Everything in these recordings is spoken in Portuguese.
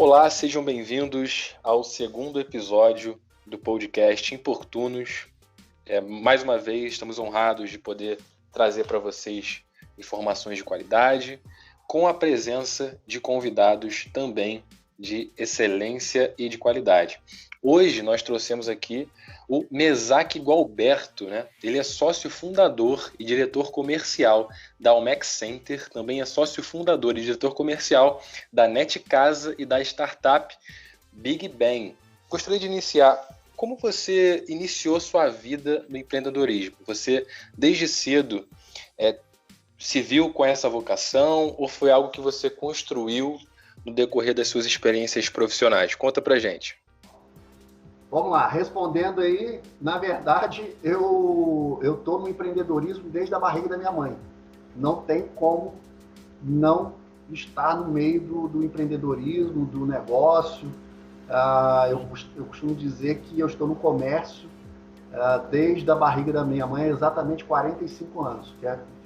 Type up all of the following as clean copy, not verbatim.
Olá, sejam bem-vindos ao segundo episódio do podcast Importunos. Mais uma vez, estamos honrados de poder trazer para vocês informações de qualidade, com a presença de convidados também de excelência e de qualidade. Hoje nós trouxemos aqui o Mesaque Gualberto, né? Ele é sócio fundador e diretor comercial da Almex Center, também é sócio fundador e diretor comercial da Net Casa e da startup Big Bang. Gostaria de iniciar, como você iniciou sua vida no empreendedorismo? Você, desde cedo, se viu com essa vocação ou foi algo que você construiu no decorrer das suas experiências profissionais? Conta pra gente. Vamos lá, respondendo aí, na verdade, eu estou no empreendedorismo desde a barriga da minha mãe. Não tem como não estar no meio do empreendedorismo, do negócio. Eu costumo dizer que eu estou no comércio desde a barriga da minha mãe, exatamente 45 anos.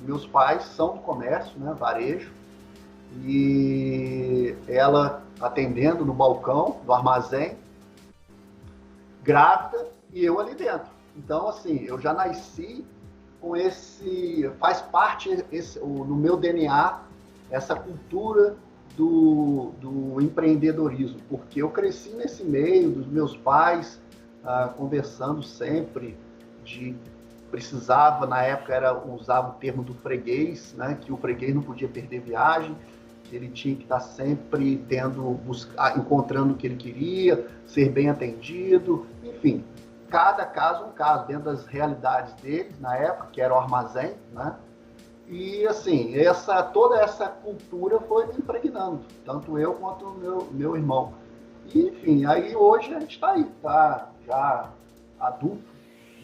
Meus pais são do comércio, né, varejo, e ela atendendo no balcão do armazém, grávida, e eu ali dentro. Então, assim, eu já nasci com faz parte no meu DNA, essa cultura do empreendedorismo, porque eu cresci nesse meio dos meus pais, conversando sempre precisava, na época usava o termo do freguês, né, que o freguês não podia perder viagem, ele tinha que estar sempre encontrando o que ele queria, ser bem atendido, enfim, cada caso um caso, dentro das realidades deles, na época, que era o armazém, né? E, assim, toda essa cultura foi me impregnando, tanto eu quanto o meu irmão. E, enfim, aí hoje a gente está aí, tá já adulto,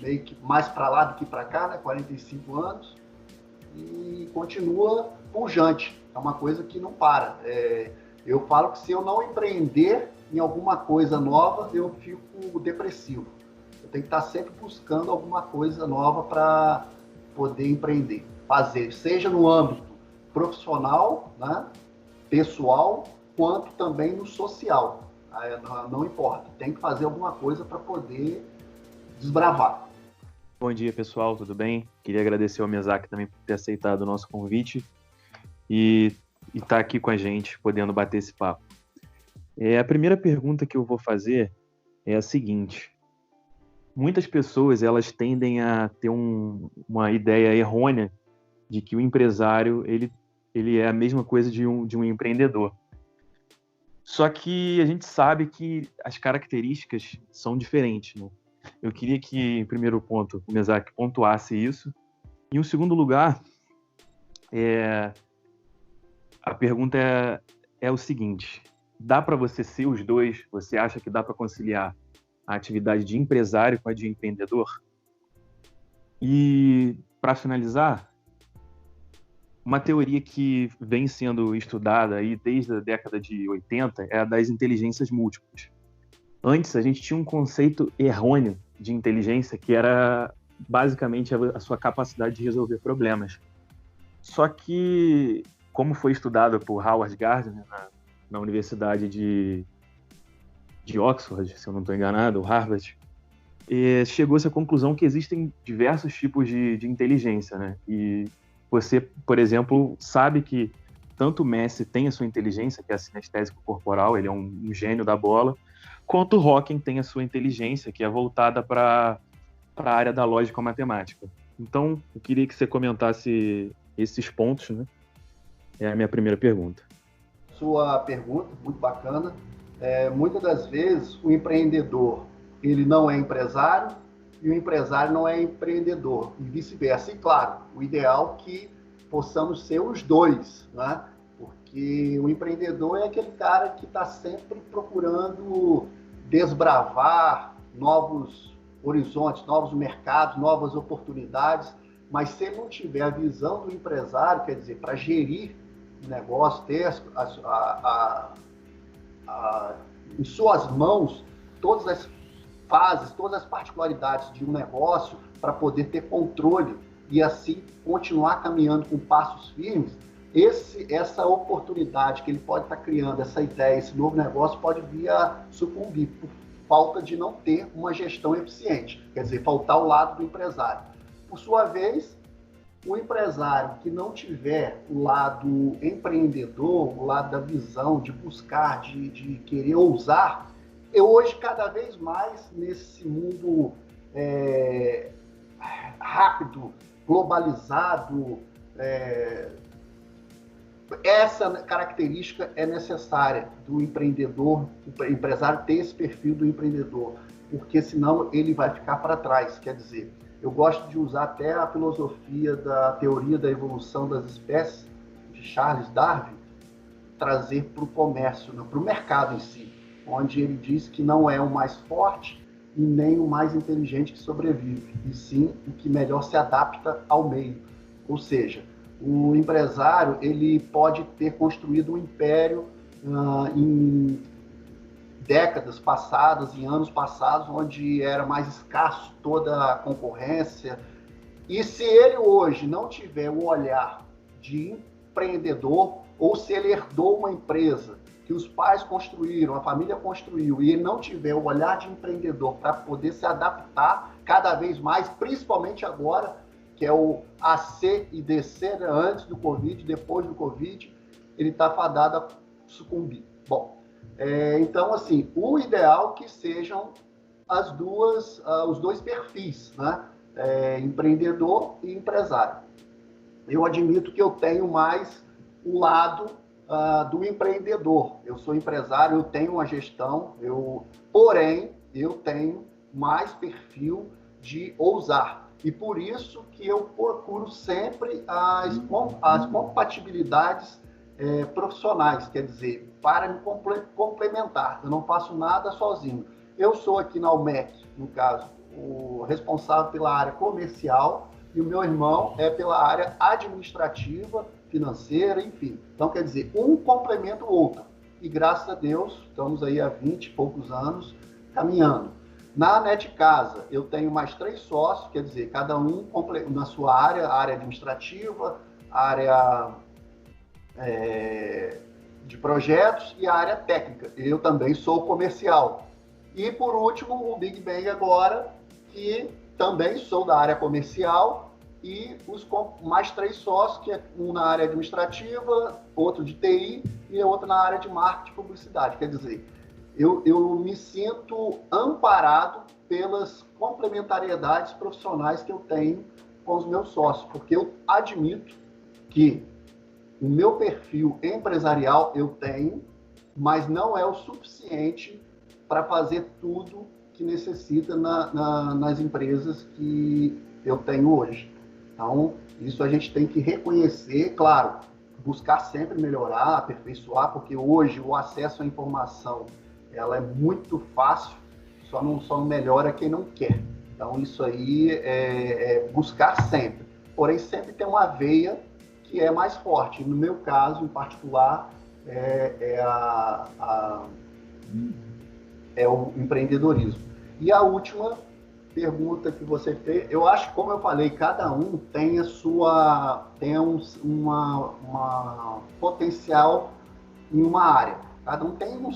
meio que mais para lá do que para cá, né? 45 anos, e continua pujante. É uma coisa que não para. Eu falo que se eu não empreender em alguma coisa nova, eu fico depressivo. Eu tenho que estar sempre buscando alguma coisa nova para poder empreender, fazer, seja no âmbito profissional, né, pessoal, quanto também no social. Não importa, tem que fazer alguma coisa para poder desbravar. Bom dia, pessoal, tudo bem? Queria agradecer ao Mesaque também por ter aceitado o nosso convite e estar aqui com a gente, podendo bater esse papo. A primeira pergunta que eu vou fazer é a seguinte: muitas pessoas elas tendem a ter uma ideia errônea de que o empresário ele é a mesma coisa de um empreendedor. Só que a gente sabe que as características são diferentes, né? Eu queria que, em primeiro ponto, o Mesaque pontuasse isso. Em um segundo lugar, a pergunta é o seguinte: dá para você ser os dois? Você acha que dá para conciliar a atividade de empresário com a de empreendedor? E, para finalizar, uma teoria que vem sendo estudada aí desde a década de 80 é a das inteligências múltiplas. Antes, a gente tinha um conceito errôneo de inteligência que era basicamente a sua capacidade de resolver problemas. Só que, como foi estudado por Howard Gardner na Universidade de Oxford, se eu não estou enganado, Harvard, chegou-se à conclusão que existem diversos tipos de inteligência, né? E você, por exemplo, sabe que tanto o Messi tem a sua inteligência, que é a sinestésico corporal, ele é um gênio da bola, quanto o Hawking tem a sua inteligência, que é voltada para a área da lógica matemática. Então, eu queria que você comentasse esses pontos, né? É a minha primeira pergunta. Sua pergunta, muito bacana. Muitas das vezes, o empreendedor ele não é empresário e o empresário não é empreendedor, e vice-versa. E, claro, o ideal é que possamos ser os dois, né? Porque o empreendedor é aquele cara que está sempre procurando desbravar novos horizontes, novos mercados, novas oportunidades, mas se ele não tiver a visão do empresário, quer dizer, para gerir o negócio, ter em suas mãos todas as fases, todas as particularidades de um negócio para poder ter controle e assim continuar caminhando com passos firmes, essa oportunidade que ele pode estar criando, essa ideia, esse novo negócio pode vir a sucumbir por falta de não ter uma gestão eficiente, quer dizer, faltar o lado do empresário. Por sua vez, o empresário que não tiver o lado empreendedor, o lado da visão, de buscar, de querer ousar, hoje, cada vez mais, nesse mundo rápido, globalizado, essa característica é necessária do empreendedor, o empresário ter esse perfil do empreendedor, porque senão ele vai ficar para trás. Quer dizer, eu gosto de usar até a filosofia da teoria da evolução das espécies, de Charles Darwin, trazer para o comércio, para o mercado em si, onde ele diz que não é o mais forte e nem o mais inteligente que sobrevive, e sim o que melhor se adapta ao meio. Ou seja, o empresário ele pode ter construído um império em décadas passadas, em anos passados, onde era mais escasso toda a concorrência. E se ele hoje não tiver o olhar de empreendedor, ou se ele herdou uma empresa que os pais construíram, a família construiu, e ele não tiver o olhar de empreendedor para poder se adaptar cada vez mais, principalmente agora, que é o AC e DC, né, antes do Covid, depois do Covid, ele está fadado a sucumbir. Bom, então, assim, o ideal que sejam os dois perfis, né? Empreendedor e empresário. Eu admito que eu tenho mais o lado do empreendedor. Eu sou empresário, eu tenho uma gestão, porém, eu tenho mais perfil de ousar. E por isso que eu procuro sempre as compatibilidades profissionais, quer dizer, para me complementar. Eu não faço nada sozinho. Eu sou aqui na UMEC, no caso, o responsável pela área comercial, e o meu irmão é pela área administrativa, financeira, enfim. Então, quer dizer, um complementa o outro. E graças a Deus, estamos aí há 20 e poucos anos caminhando. Na Net Casa, eu tenho mais 3 sócios, quer dizer, cada um na sua área, a área administrativa, a área de projetos e a área técnica. Eu também sou comercial. E, por último, o Big Bang agora, que também sou da área comercial, e mais 3 sócios, que é um na área administrativa, outro de TI e outro na área de marketing e publicidade. Quer dizer, eu me sinto amparado pelas complementariedades profissionais que eu tenho com os meus sócios, porque eu admito que o meu perfil empresarial eu tenho, mas não é o suficiente para fazer tudo que necessita nas empresas que eu tenho hoje. Então, isso a gente tem que reconhecer, claro, buscar sempre melhorar, aperfeiçoar, porque hoje o acesso à informação ela é muito fácil, só não melhora quem não quer. Então, isso aí é buscar sempre. Porém, sempre tem uma veia que é mais forte. No meu caso, em particular, é o empreendedorismo. E a última pergunta que você fez, eu acho que, como eu falei, cada um tem uma potencial em uma área. Cada um tem não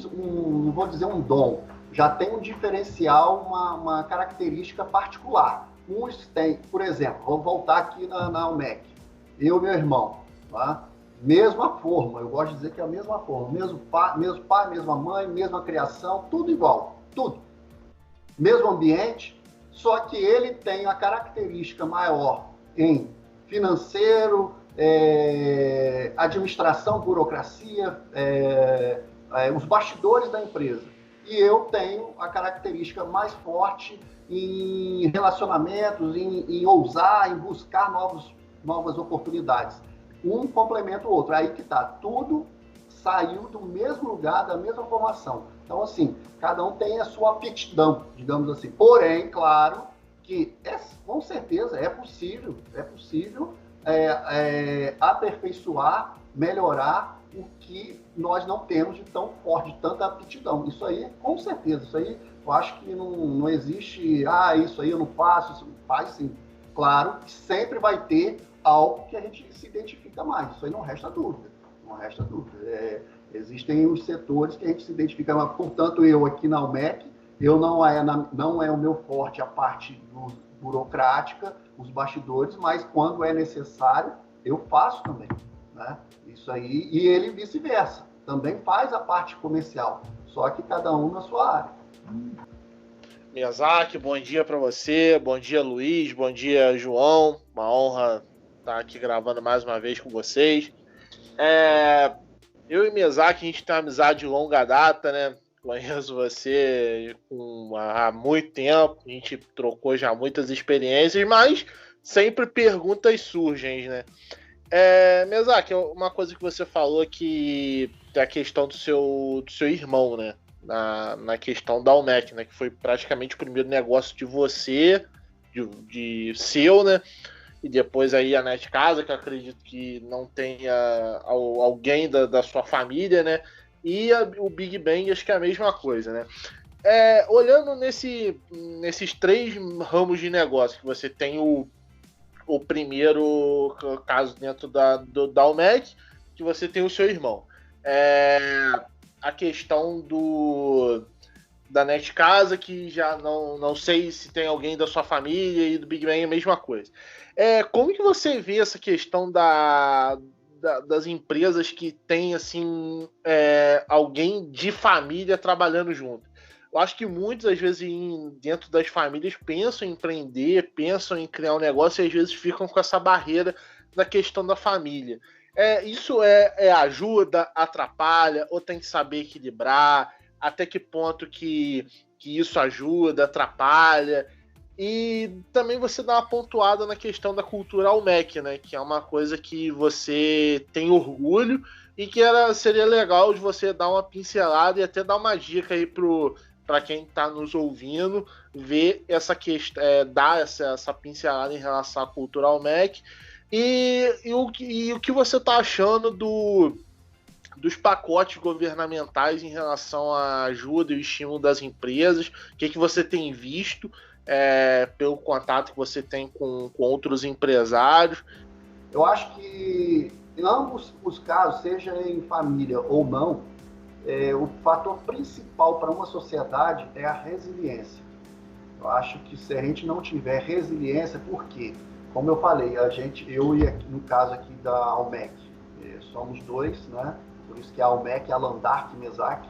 vou dizer um dom, já tem um diferencial, uma característica particular. Uns têm, por exemplo, vou voltar aqui na UMEC, eu e meu irmão, tá? Mesma forma, eu gosto de dizer que é a mesma forma, mesmo pai, mesma mãe, mesma criação, tudo igual, tudo. Mesmo ambiente, só que ele tem a característica maior em financeiro, administração, burocracia, os bastidores da empresa. E eu tenho a característica mais forte em relacionamentos, em ousar, em buscar novas oportunidades. Um complementa o outro. Aí que tá, tudo saiu do mesmo lugar, da mesma formação. Então, assim, cada um tem a sua aptidão, digamos assim. Porém, claro, que com certeza é possível aperfeiçoar, melhorar o que nós não temos de tão forte, de tanta aptidão. Isso aí, com certeza, isso aí eu acho que não existe, isso aí eu não faço, isso faz sim. Claro que sempre vai ter algo que a gente se identifica mais. Isso aí não resta dúvida. Não resta dúvida. Existem os setores que a gente se identifica mais. Portanto, eu aqui na Almec, não é o meu forte a parte burocrática, os bastidores, mas quando é necessário, eu faço também. Né? Isso aí, e ele vice-versa. Também faz a parte comercial, só que cada um na sua área. Miyazaki, bom dia para você, bom dia Luiz, bom dia João, uma honra estar aqui gravando mais uma vez com vocês. Eu e Miyazaki, a gente tem uma amizade de longa data, né? Conheço você há muito tempo, a gente trocou já muitas experiências, mas sempre perguntas surgem, né? Miyazaki, uma coisa que você falou que é a questão do seu irmão, né? Na questão da Almec, né? Que foi praticamente o primeiro negócio de você, de seu, né? E depois aí a Net Casa, que eu acredito que não tenha alguém da sua família, né? E o Big Bang, acho que é a mesma coisa, né? Olhando nesses 3 ramos de negócio, que você tem o primeiro caso dentro da Almec, que você tem o seu irmão. A questão da Net Casa, que já não sei se tem alguém da sua família, e do Big Bang é a mesma coisa. Como que você vê essa questão das empresas que tem assim, alguém de família trabalhando junto? Eu acho que muitas, às vezes, dentro das famílias pensam em empreender, pensam em criar um negócio e às vezes ficam com essa barreira da questão da família. Isso ajuda, atrapalha, ou tem que saber equilibrar? Até que ponto que isso ajuda, atrapalha? E também você dá uma pontuada na questão da cultura Almec, né? Que é uma coisa que você tem orgulho e que seria legal de você dar uma pincelada e até dar uma dica aí para quem está nos ouvindo, ver essa questão, dar essa pincelada em relação à cultura Almec. E o que você está achando dos pacotes governamentais em relação à ajuda e o estímulo das empresas? O que você tem visto pelo contato que você tem com outros empresários? Eu acho que em ambos os casos, seja em família ou não, o fator principal para uma sociedade é a resiliência. Eu acho que se a gente não tiver resiliência, por quê? Como eu falei, eu e aqui, no caso aqui da Almec, somos 2, né? Por isso que a Almec e a Landark Miyazaki,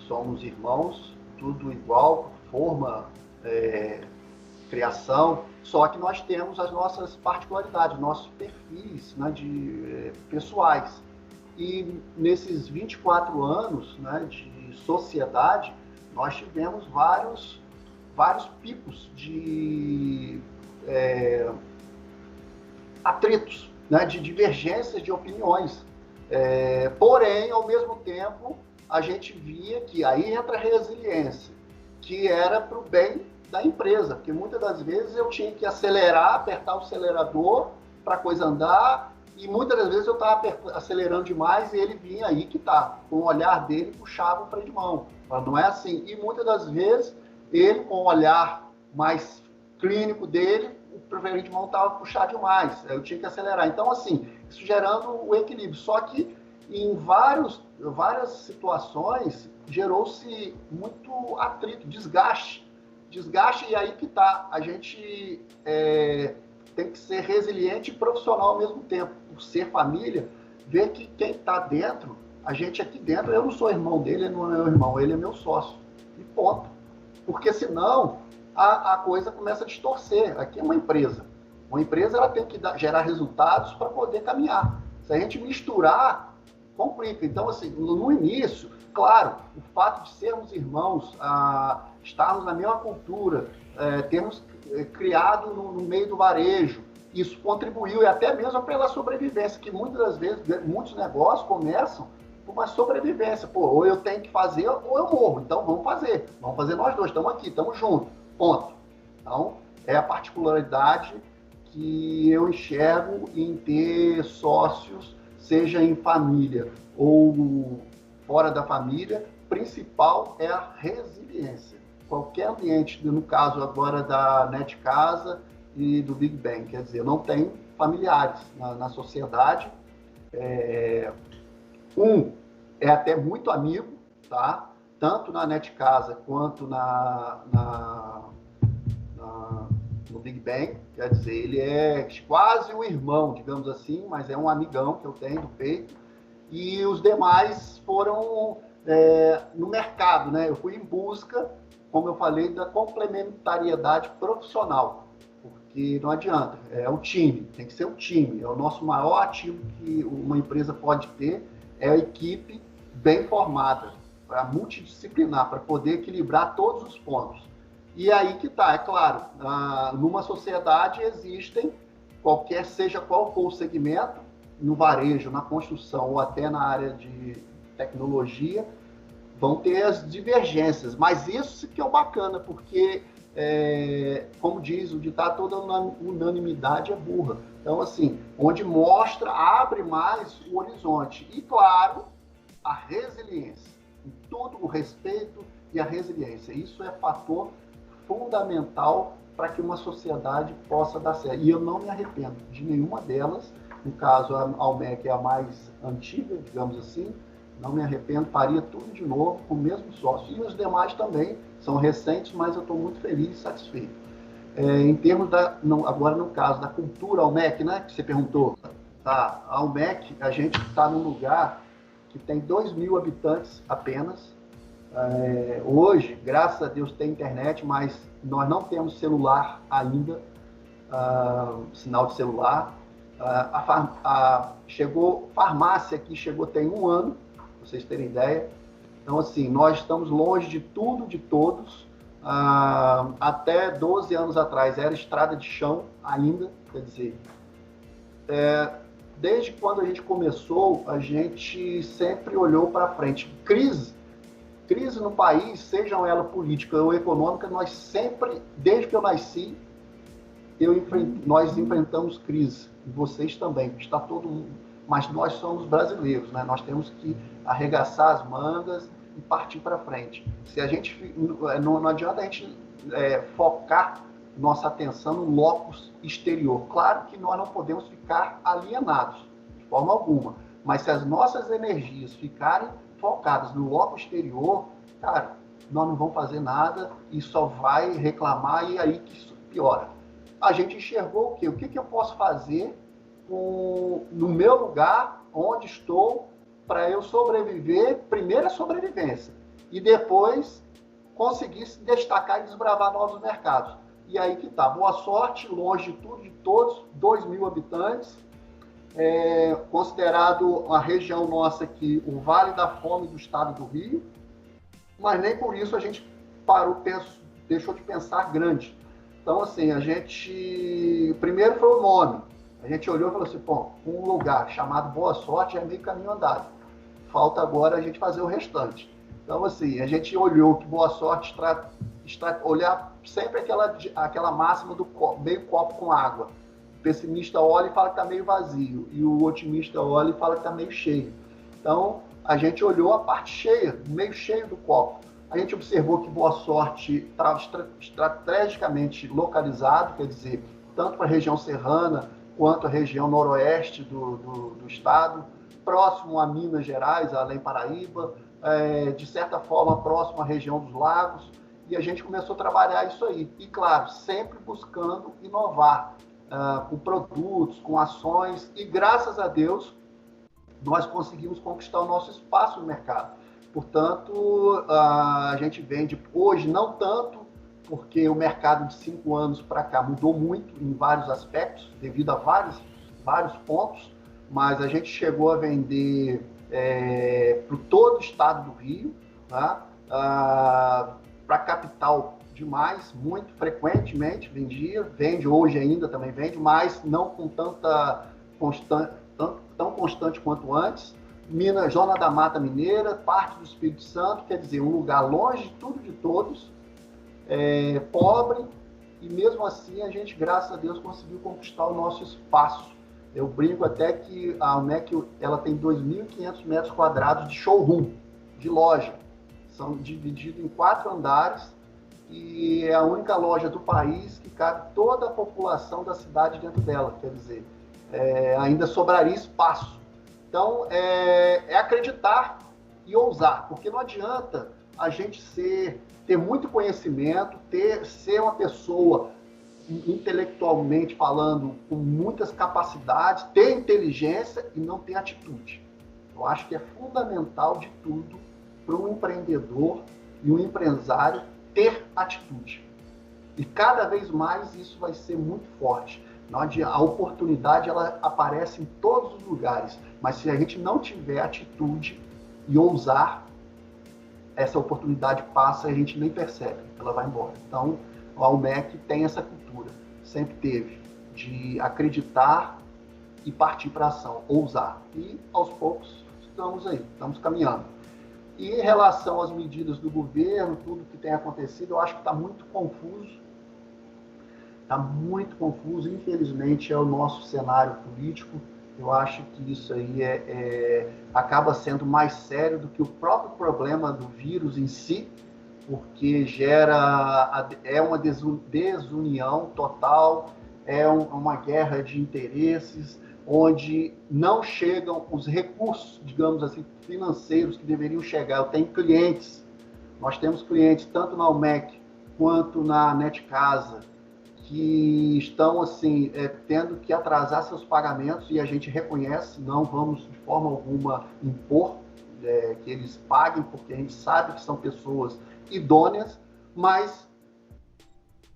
somos irmãos, tudo igual, forma, criação, só que nós temos as nossas particularidades, nossos perfis, né, pessoais. E nesses 24 anos, né, de sociedade, nós tivemos vários picos de atritos, né, de divergências de opiniões. Porém, ao mesmo tempo, a gente via que aí entra a resiliência, que era para o bem da empresa, porque muitas das vezes eu tinha que acelerar, apertar o acelerador para a coisa andar, e muitas das vezes eu estava acelerando demais e ele vinha aí que tá, com o olhar dele puxava o freio de mão. Mas não é assim. E muitas das vezes ele, com o olhar mais clínico dele, o freio de mão estava puxado demais. Eu tinha que acelerar. Então, assim, isso gerando o equilíbrio. Só que em várias situações gerou-se muito atrito, desgaste, e aí que tá. A gente tem que ser resiliente e profissional ao mesmo tempo. Por ser família, ver que quem está dentro, a gente aqui dentro, eu não sou irmão dele, ele não é meu irmão, ele é meu sócio. E ponto. Porque senão a coisa começa a distorcer. Aqui é uma empresa. Uma empresa ela tem que gerar resultados para poder caminhar. Se a gente misturar, complica. Então, assim, no início, claro, o fato de sermos irmãos, estarmos na mesma cultura, termos criado no meio do varejo, isso contribuiu, e até mesmo pela sobrevivência, que muitas das vezes, muitos negócios começam por uma sobrevivência. Pô, ou eu tenho que fazer, ou eu morro. Então, vamos fazer nós dois, estamos aqui, estamos juntos, ponto. Então, é a particularidade que eu enxergo em ter sócios, seja em família ou fora da família. Principal é a resiliência. Qualquer ambiente, no caso agora da Net Casa e do Big Bang, quer dizer, não tem familiares na sociedade. Um é até muito amigo, tá? Tanto na Net Casa quanto no Big Bang, quer dizer, ele é quase um irmão, digamos assim, mas é um amigão que eu tenho do peito, e os demais foram no mercado, né? Eu fui em busca, como eu falei, da complementariedade profissional, porque não adianta, é o time, tem que ser o time, é o nosso maior ativo que uma empresa pode ter, é a equipe bem formada, para multidisciplinar, para poder equilibrar todos os pontos. E aí que está, é claro, numa sociedade existem, seja qual for o segmento, no varejo, na construção ou até na área de tecnologia, vão ter as divergências. Mas isso que é o bacana, porque, como diz o ditado, toda unanimidade é burra. Então, assim, onde mostra, abre mais o horizonte. E, claro, a resiliência. Em tudo, o respeito e a resiliência. Isso é fator fundamental para que uma sociedade possa dar certo. E eu não me arrependo de nenhuma delas. No caso, a Almec é a mais antiga, digamos assim. Não me arrependo, faria tudo de novo com o mesmo sócio. E os demais também são recentes, mas eu estou muito feliz e satisfeito. Em termos agora no caso da cultura Almec, né, que você perguntou, tá? A Almec, a gente está num lugar que tem 2.000 habitantes apenas. Hoje, graças a Deus, tem internet, mas nós não temos celular ainda, sinal de celular. Farmácia aqui chegou tem 1 ano, para vocês terem ideia. Então, assim, nós estamos longe de tudo, de todos. Até 12 anos atrás era estrada de chão ainda, quer dizer, desde quando a gente começou, a gente sempre olhou para frente. Crise no país, sejam ela política ou econômica, nós sempre, desde que eu nasci, nós enfrentamos crise. E vocês também, está todo mundo. Mas nós somos brasileiros, né? Nós temos que arregaçar as mangas e partir para frente. Se a gente não adianta a gente focar nossa atenção no locus exterior. Claro que nós não podemos ficar alienados, de forma alguma. Mas se as nossas energias ficarem focadas no locus exterior, cara, nós não vamos fazer nada e só vai reclamar e aí que isso piora. A gente enxergou o quê? O que eu posso fazer no meu lugar, onde estou, para eu sobreviver, primeiro a sobrevivência, e depois conseguir se destacar e desbravar novos mercados. E aí que tá, Boa Sorte, longe de tudo, de todos, 2.000 habitantes, considerado a região nossa aqui, o Vale da Fome do estado do Rio, mas nem por isso a gente deixou de pensar grande. Então, assim, a gente, primeiro foi o nome, a gente olhou e falou assim, pô, um lugar chamado Boa Sorte é meio caminho andado, falta agora a gente fazer o restante. Então, assim, a gente olhou que Boa Sorte olhar sempre aquela máxima do meio copo com água. O pessimista olha e fala que está meio vazio, e o otimista olha e fala que está meio cheio. Então, a gente olhou a parte cheia, meio cheio do copo. A gente observou que Boa Sorte estava estrategicamente localizado, quer dizer, tanto para a região serrana quanto a região noroeste do estado, próximo a Minas Gerais, além Paraíba, de certa forma próximo à região dos lagos, e a gente começou a trabalhar isso aí. E, claro, sempre buscando inovar com produtos, com ações, e graças a Deus nós conseguimos conquistar o nosso espaço no mercado. Portanto, a gente vende hoje, não tanto, porque o mercado de 5 anos para cá mudou muito em vários aspectos, devido a vários pontos, mas a gente chegou a vender para todo o estado do Rio, tá? Para a capital demais, muito frequentemente vende hoje ainda também vende, mas não com tão constante quanto antes. Minas, Zona da Mata Mineira, parte do Espírito Santo, quer dizer, um lugar longe de tudo de todos, pobre, e mesmo assim a gente, graças a Deus, conseguiu conquistar o nosso espaço. Eu brinco até que a Almec, ela tem 2.500 metros quadrados de showroom, de loja. São divididos em 4 andares e é a única loja do país que cabe toda a população da cidade dentro dela. Quer dizer, ainda sobraria espaço. Então, é acreditar e ousar, porque não adianta a gente ter muito conhecimento, ser uma pessoa intelectualmente falando com muitas capacidades, ter inteligência e não ter atitude. Eu acho que é fundamental de tudo para um empreendedor e um empresário ter atitude. E cada vez mais isso vai ser muito forte. A oportunidade ela aparece em todos os lugares, mas se a gente não tiver atitude e ousar, essa oportunidade passa e a gente nem percebe, ela vai embora. Então, a Almec tem essa cultura, sempre teve, de acreditar e partir para a ação, ousar. E, aos poucos, estamos caminhando. E em relação às medidas do governo, tudo que tem acontecido, eu acho que está muito confuso. Está muito confuso, infelizmente, é o nosso cenário político. Eu acho que isso aí acaba sendo mais sério do que o próprio problema do vírus em si, porque é uma desunião total, uma guerra de interesses, onde não chegam os recursos, digamos assim, financeiros que deveriam chegar. Eu tenho clientes, nós temos clientes tanto na Almec quanto na NetCasa, que estão assim, tendo que atrasar seus pagamentos, e a gente reconhece, não vamos de forma alguma impor que eles paguem, porque a gente sabe que são pessoas idôneas, mas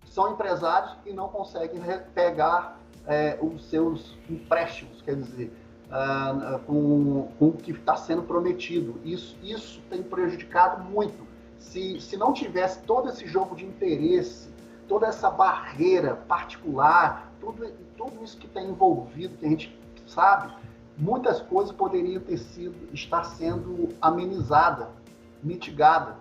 são empresários que não conseguem pegar os seus empréstimos, quer dizer, com o que está sendo prometido. Isso tem prejudicado muito. Se não tivesse todo esse jogo de interesse, toda essa barreira particular, tudo isso que está envolvido, que a gente sabe, muitas coisas poderiam estar sendo amenizadas, mitigadas,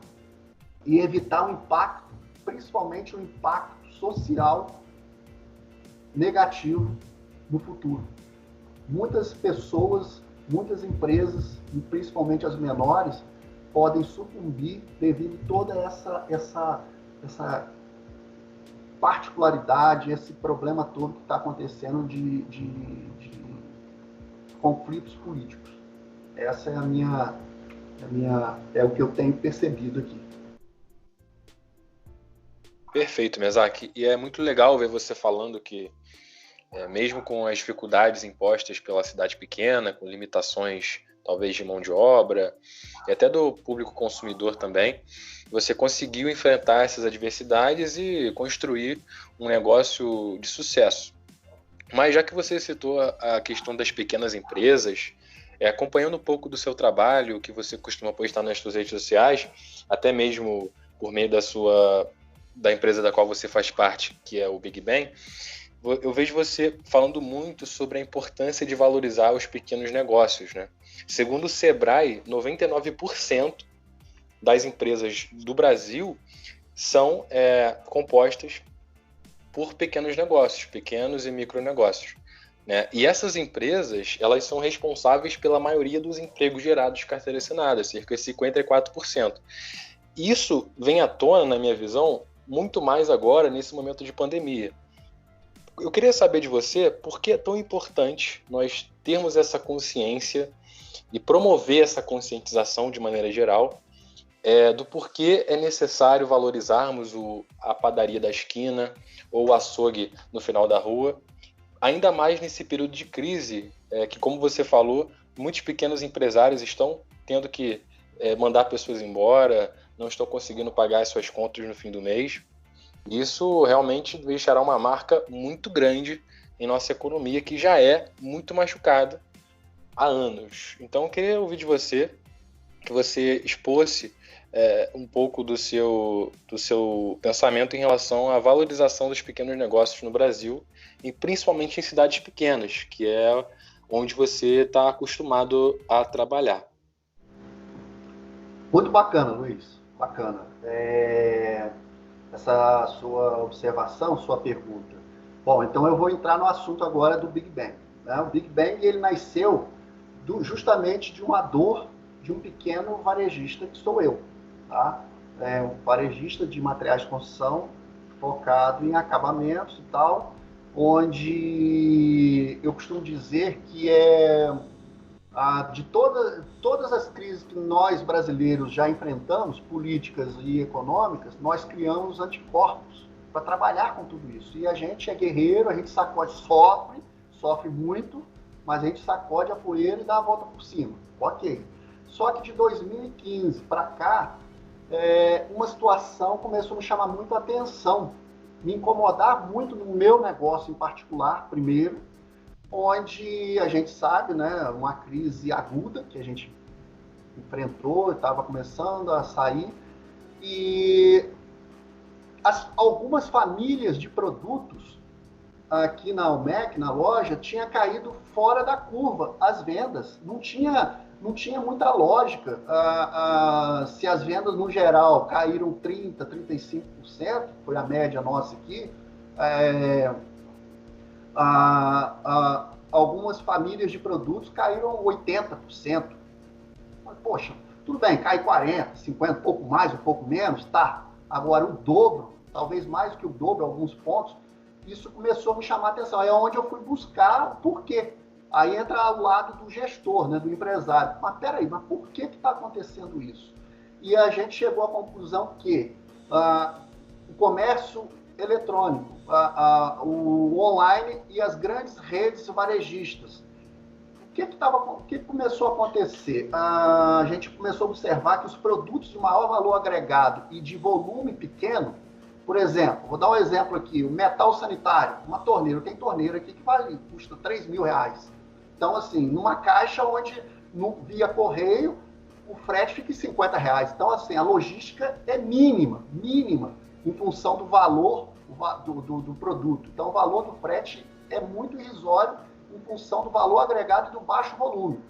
e evitar um impacto, principalmente um impacto social negativo no futuro. Muitas pessoas, muitas empresas, e principalmente as menores, podem sucumbir devido a toda essa particularidade, esse problema todo que está acontecendo de conflitos políticos. Essa é o que eu tenho percebido aqui. Perfeito, Mesaque. E é muito legal ver você falando que, mesmo com as dificuldades impostas pela cidade pequena, com limitações talvez de mão de obra, e até do público consumidor também, você conseguiu enfrentar essas adversidades e construir um negócio de sucesso. Mas já que você citou a questão das pequenas empresas, acompanhando um pouco do seu trabalho, que você costuma postar nas suas redes sociais, até mesmo por meio da empresa da qual você faz parte, que é o Big Bang, eu vejo você falando muito sobre a importância de valorizar os pequenos negócios, né? Segundo o Sebrae, 99% das empresas do Brasil são compostas por pequenos negócios, pequenos e micronegócios, né? E essas empresas, elas são responsáveis pela maioria dos empregos gerados de carteira assinada, cerca de 54%. Isso vem à tona, na minha visão, muito mais agora, nesse momento de pandemia. Eu queria saber de você por que é tão importante nós termos essa consciência e promover essa conscientização de maneira geral do porquê é necessário valorizarmos a padaria da esquina ou o açougue no final da rua, ainda mais nesse período de crise, que, como você falou, muitos pequenos empresários estão tendo que mandar pessoas embora, não estão conseguindo pagar as suas contas no fim do mês. Isso realmente deixará uma marca muito grande em nossa economia, que já é muito machucada há anos. Então, eu queria ouvir de você, que você expôsse um pouco do seu pensamento em relação à valorização dos pequenos negócios no Brasil, e principalmente em cidades pequenas, que é onde você está acostumado a trabalhar. Muito bacana, Luiz. Bacana. Essa sua observação, sua pergunta. Bom, então eu vou entrar no assunto agora do Big Bang, né? O Big Bang, ele nasceu justamente de uma dor de um pequeno varejista, que sou eu, tá? Um varejista de materiais de construção, focado em acabamentos e tal, onde eu costumo dizer que de todas as crises que nós brasileiros já enfrentamos, políticas e econômicas, nós criamos anticorpos para trabalhar com tudo isso. E a gente é guerreiro, a gente sacode, sofre muito, mas a gente sacode a poeira e dá a volta por cima. Ok. Só que de 2015 para cá, uma situação começou a me chamar muito a atenção, me incomodar muito no meu negócio em particular, primeiro, onde a gente sabe, né, uma crise aguda que a gente enfrentou, estava começando a sair, e algumas famílias de produtos aqui na Almec, na loja, tinha caído fora da curva as vendas. Não tinha muita lógica. Se as vendas, no geral, caíram 30%, 35%, foi a média nossa aqui, algumas famílias de produtos caíram 80%. Mas, poxa, tudo bem, cai 40%, 50%, um pouco mais, um pouco menos, tá. Agora, o dobro, talvez mais que o dobro, alguns pontos, isso começou a me chamar a atenção. É onde eu fui buscar o porquê. Aí entra o lado do gestor, né, do empresário. Mas peraí, mas por que está acontecendo isso? E a gente chegou à conclusão que o comércio eletrônico, o online e as grandes redes varejistas. O que começou a acontecer? A gente começou a observar que os produtos de maior valor agregado e de volume pequeno, por exemplo, vou dar um exemplo aqui, o metal sanitário, uma torneira, tem torneira aqui que custa R$3.000. Então, assim, numa caixa onde, via correio, o frete fica em R$50. Então, assim, a logística é mínima, em função do valor do produto. Então, o valor do frete é muito irrisório em função do valor agregado e do baixo volume.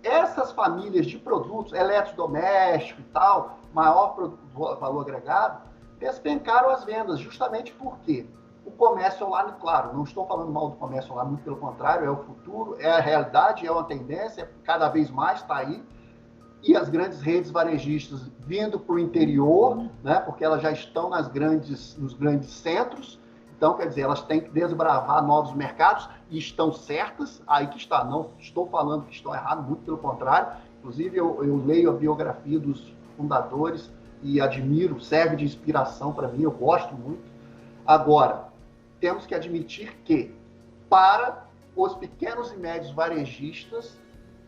Essas famílias de produtos, eletrodomésticos e tal, maior valor agregado, despencaram as vendas, justamente porque o comércio online, claro, não estou falando mal do comércio online, muito pelo contrário, é o futuro, é a realidade, é uma tendência, cada vez mais está aí, e as grandes redes varejistas vindo para o interior, né, porque elas já estão nos grandes centros, então, quer dizer, elas têm que desbravar novos mercados, e estão certas, aí que está, não estou falando que estão erradas, muito pelo contrário, inclusive eu leio a biografia dos fundadores e admiro, serve de inspiração para mim, eu gosto muito. Agora, temos que admitir que, para os pequenos e médios varejistas,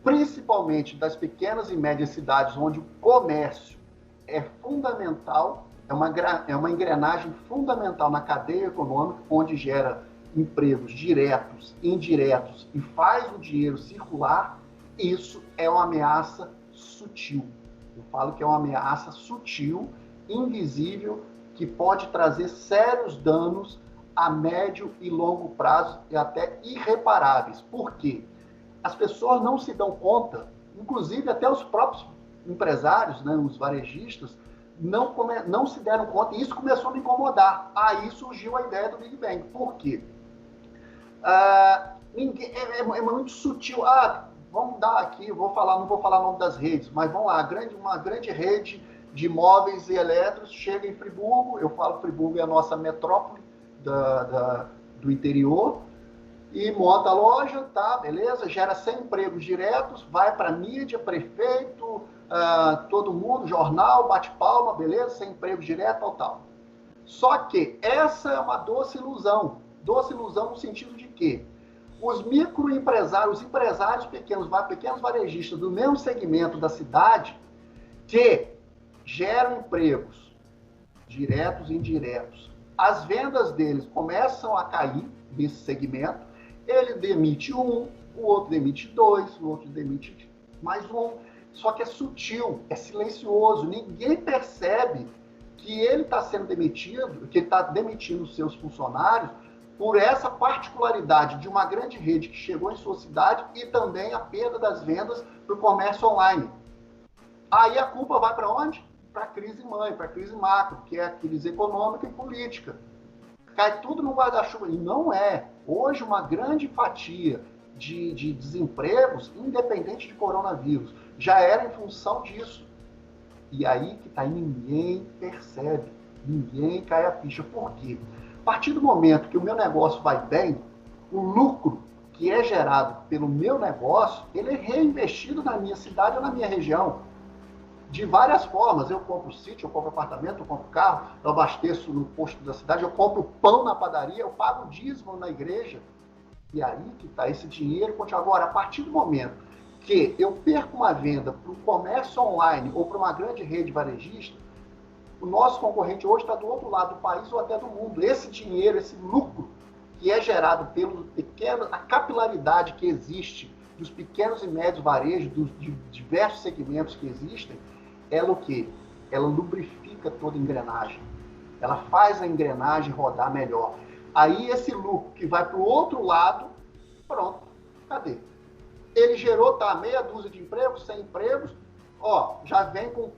principalmente das pequenas e médias cidades onde o comércio é fundamental, é uma engrenagem fundamental na cadeia econômica, onde gera empregos diretos, indiretos e faz o dinheiro circular, isso é uma ameaça sutil. Eu falo que é uma ameaça sutil, invisível, que pode trazer sérios danos a médio e longo prazo e até irreparáveis. Por quê? As pessoas não se dão conta, inclusive até os próprios empresários, né, os varejistas, não se deram conta, e isso começou a me incomodar. Aí surgiu a ideia do Big Bang. Por quê? É muito sutil. Vamos dar aqui, não vou falar o nome das redes, mas vamos lá, uma grande rede de móveis e elétricos chega em Friburgo, eu falo Friburgo é a nossa metrópole do interior, e monta a loja, tá, beleza, gera 100 empregos diretos, vai para mídia, prefeito, todo mundo, jornal, bate palma, beleza, 100 empregos diretos, tal. Só que essa é uma doce ilusão no sentido de que os microempresários, os empresários pequenos varejistas do mesmo segmento da cidade, que geram empregos diretos e indiretos, as vendas deles começam a cair nesse segmento, ele demite um, o outro demite dois, o outro demite mais um, só que é sutil, é silencioso, ninguém percebe que ele está sendo demitido, que ele está demitindo seus funcionários por essa particularidade de uma grande rede que chegou em sua cidade e também a perda das vendas para o comércio online. Aí a culpa vai para onde? Para a crise mãe, para a crise macro, que é a crise econômica e política. Cai tudo no guarda-chuva. E não é. Hoje, uma grande fatia de desempregos, independente de coronavírus, já era em função disso. E aí que tá, ninguém percebe, ninguém cai a ficha. Por quê? A partir do momento que o meu negócio vai bem, o lucro que é gerado pelo meu negócio, ele é reinvestido na minha cidade ou na minha região. De várias formas. Eu compro sítio, eu compro apartamento, eu compro carro, eu abasteço no posto da cidade, eu compro pão na padaria, eu pago dízimo na igreja. E aí que está esse dinheiro. Agora, a partir do momento que eu perco uma venda para o comércio online ou para uma grande rede varejista, o nosso concorrente hoje está do outro lado do país ou até do mundo. Esse dinheiro, esse lucro que é gerado pelo pequeno, a capilaridade que existe dos pequenos e médios varejos, dos diversos segmentos que existem, ela o quê? Ela lubrifica toda a engrenagem. Ela faz a engrenagem rodar melhor. Aí esse lucro que vai para o outro lado, pronto, cadê? Ele gerou, meia dúzia de empregos, 100 empregos, já vem com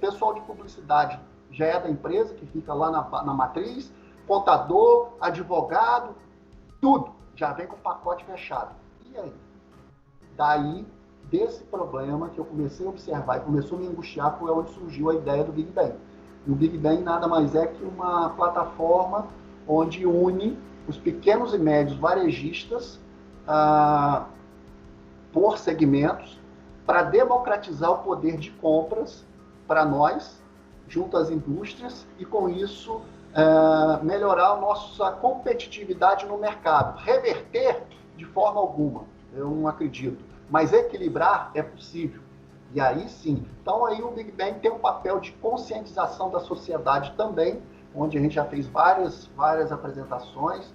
pessoal de publicidade, já é da empresa, que fica lá na matriz, contador, advogado, tudo, já vem com o pacote fechado. E aí? Daí, desse problema que eu comecei a observar e começou a me angustiar, foi onde surgiu a ideia do Big Bang. E o Big Bang nada mais é que uma plataforma onde une os pequenos e médios varejistas por segmentos para democratizar o poder de compras para nós, junto às indústrias, e com isso melhorar a nossa competitividade no mercado. Reverter de forma alguma, eu não acredito, mas equilibrar é possível. E aí sim. Então aí o Big Bang tem um papel de conscientização da sociedade também, onde a gente já fez várias apresentações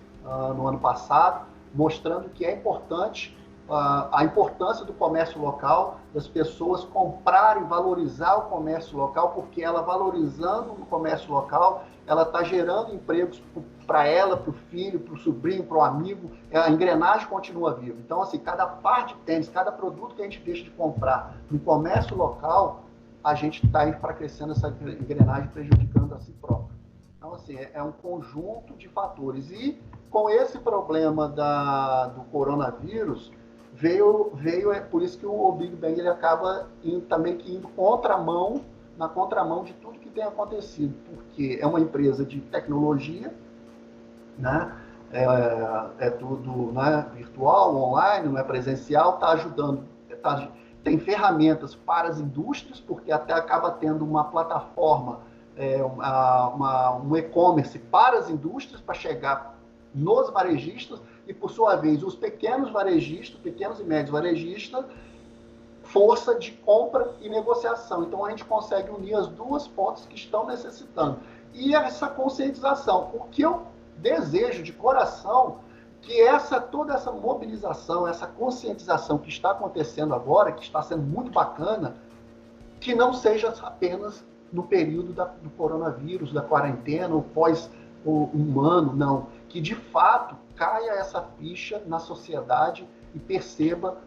no ano passado, mostrando que é importante a importância do comércio local, das pessoas comprarem, valorizar o comércio local, porque ela valorizando o comércio local, ela está gerando empregos para ela, para o filho, para o sobrinho, para o amigo, a engrenagem continua viva. Então, assim, cada par de tênis, cada produto que a gente deixa de comprar no comércio local, a gente está enfraquecendo essa engrenagem, prejudicando a si próprio. Então, assim, é um conjunto de fatores. E com esse problema do coronavírus, é por isso que o Big Bang ele acaba também indo na contramão de tudo que tem acontecido, porque é uma empresa de tecnologia, né? É tudo, né, virtual, online, não é presencial, está ajudando, tem ferramentas para as indústrias, porque até acaba tendo uma plataforma, um e-commerce para as indústrias, para chegar nos varejistas, e por sua vez os pequenos e médios varejistas, força de compra e negociação. Então a gente consegue unir as duas pontas que estão necessitando. E essa conscientização, o que eu desejo de coração, que toda essa mobilização, essa conscientização que está acontecendo agora, que está sendo muito bacana, que não seja apenas no período do coronavírus, da quarentena, ou pós-humano, não. Que de fato caia essa ficha na sociedade e perceba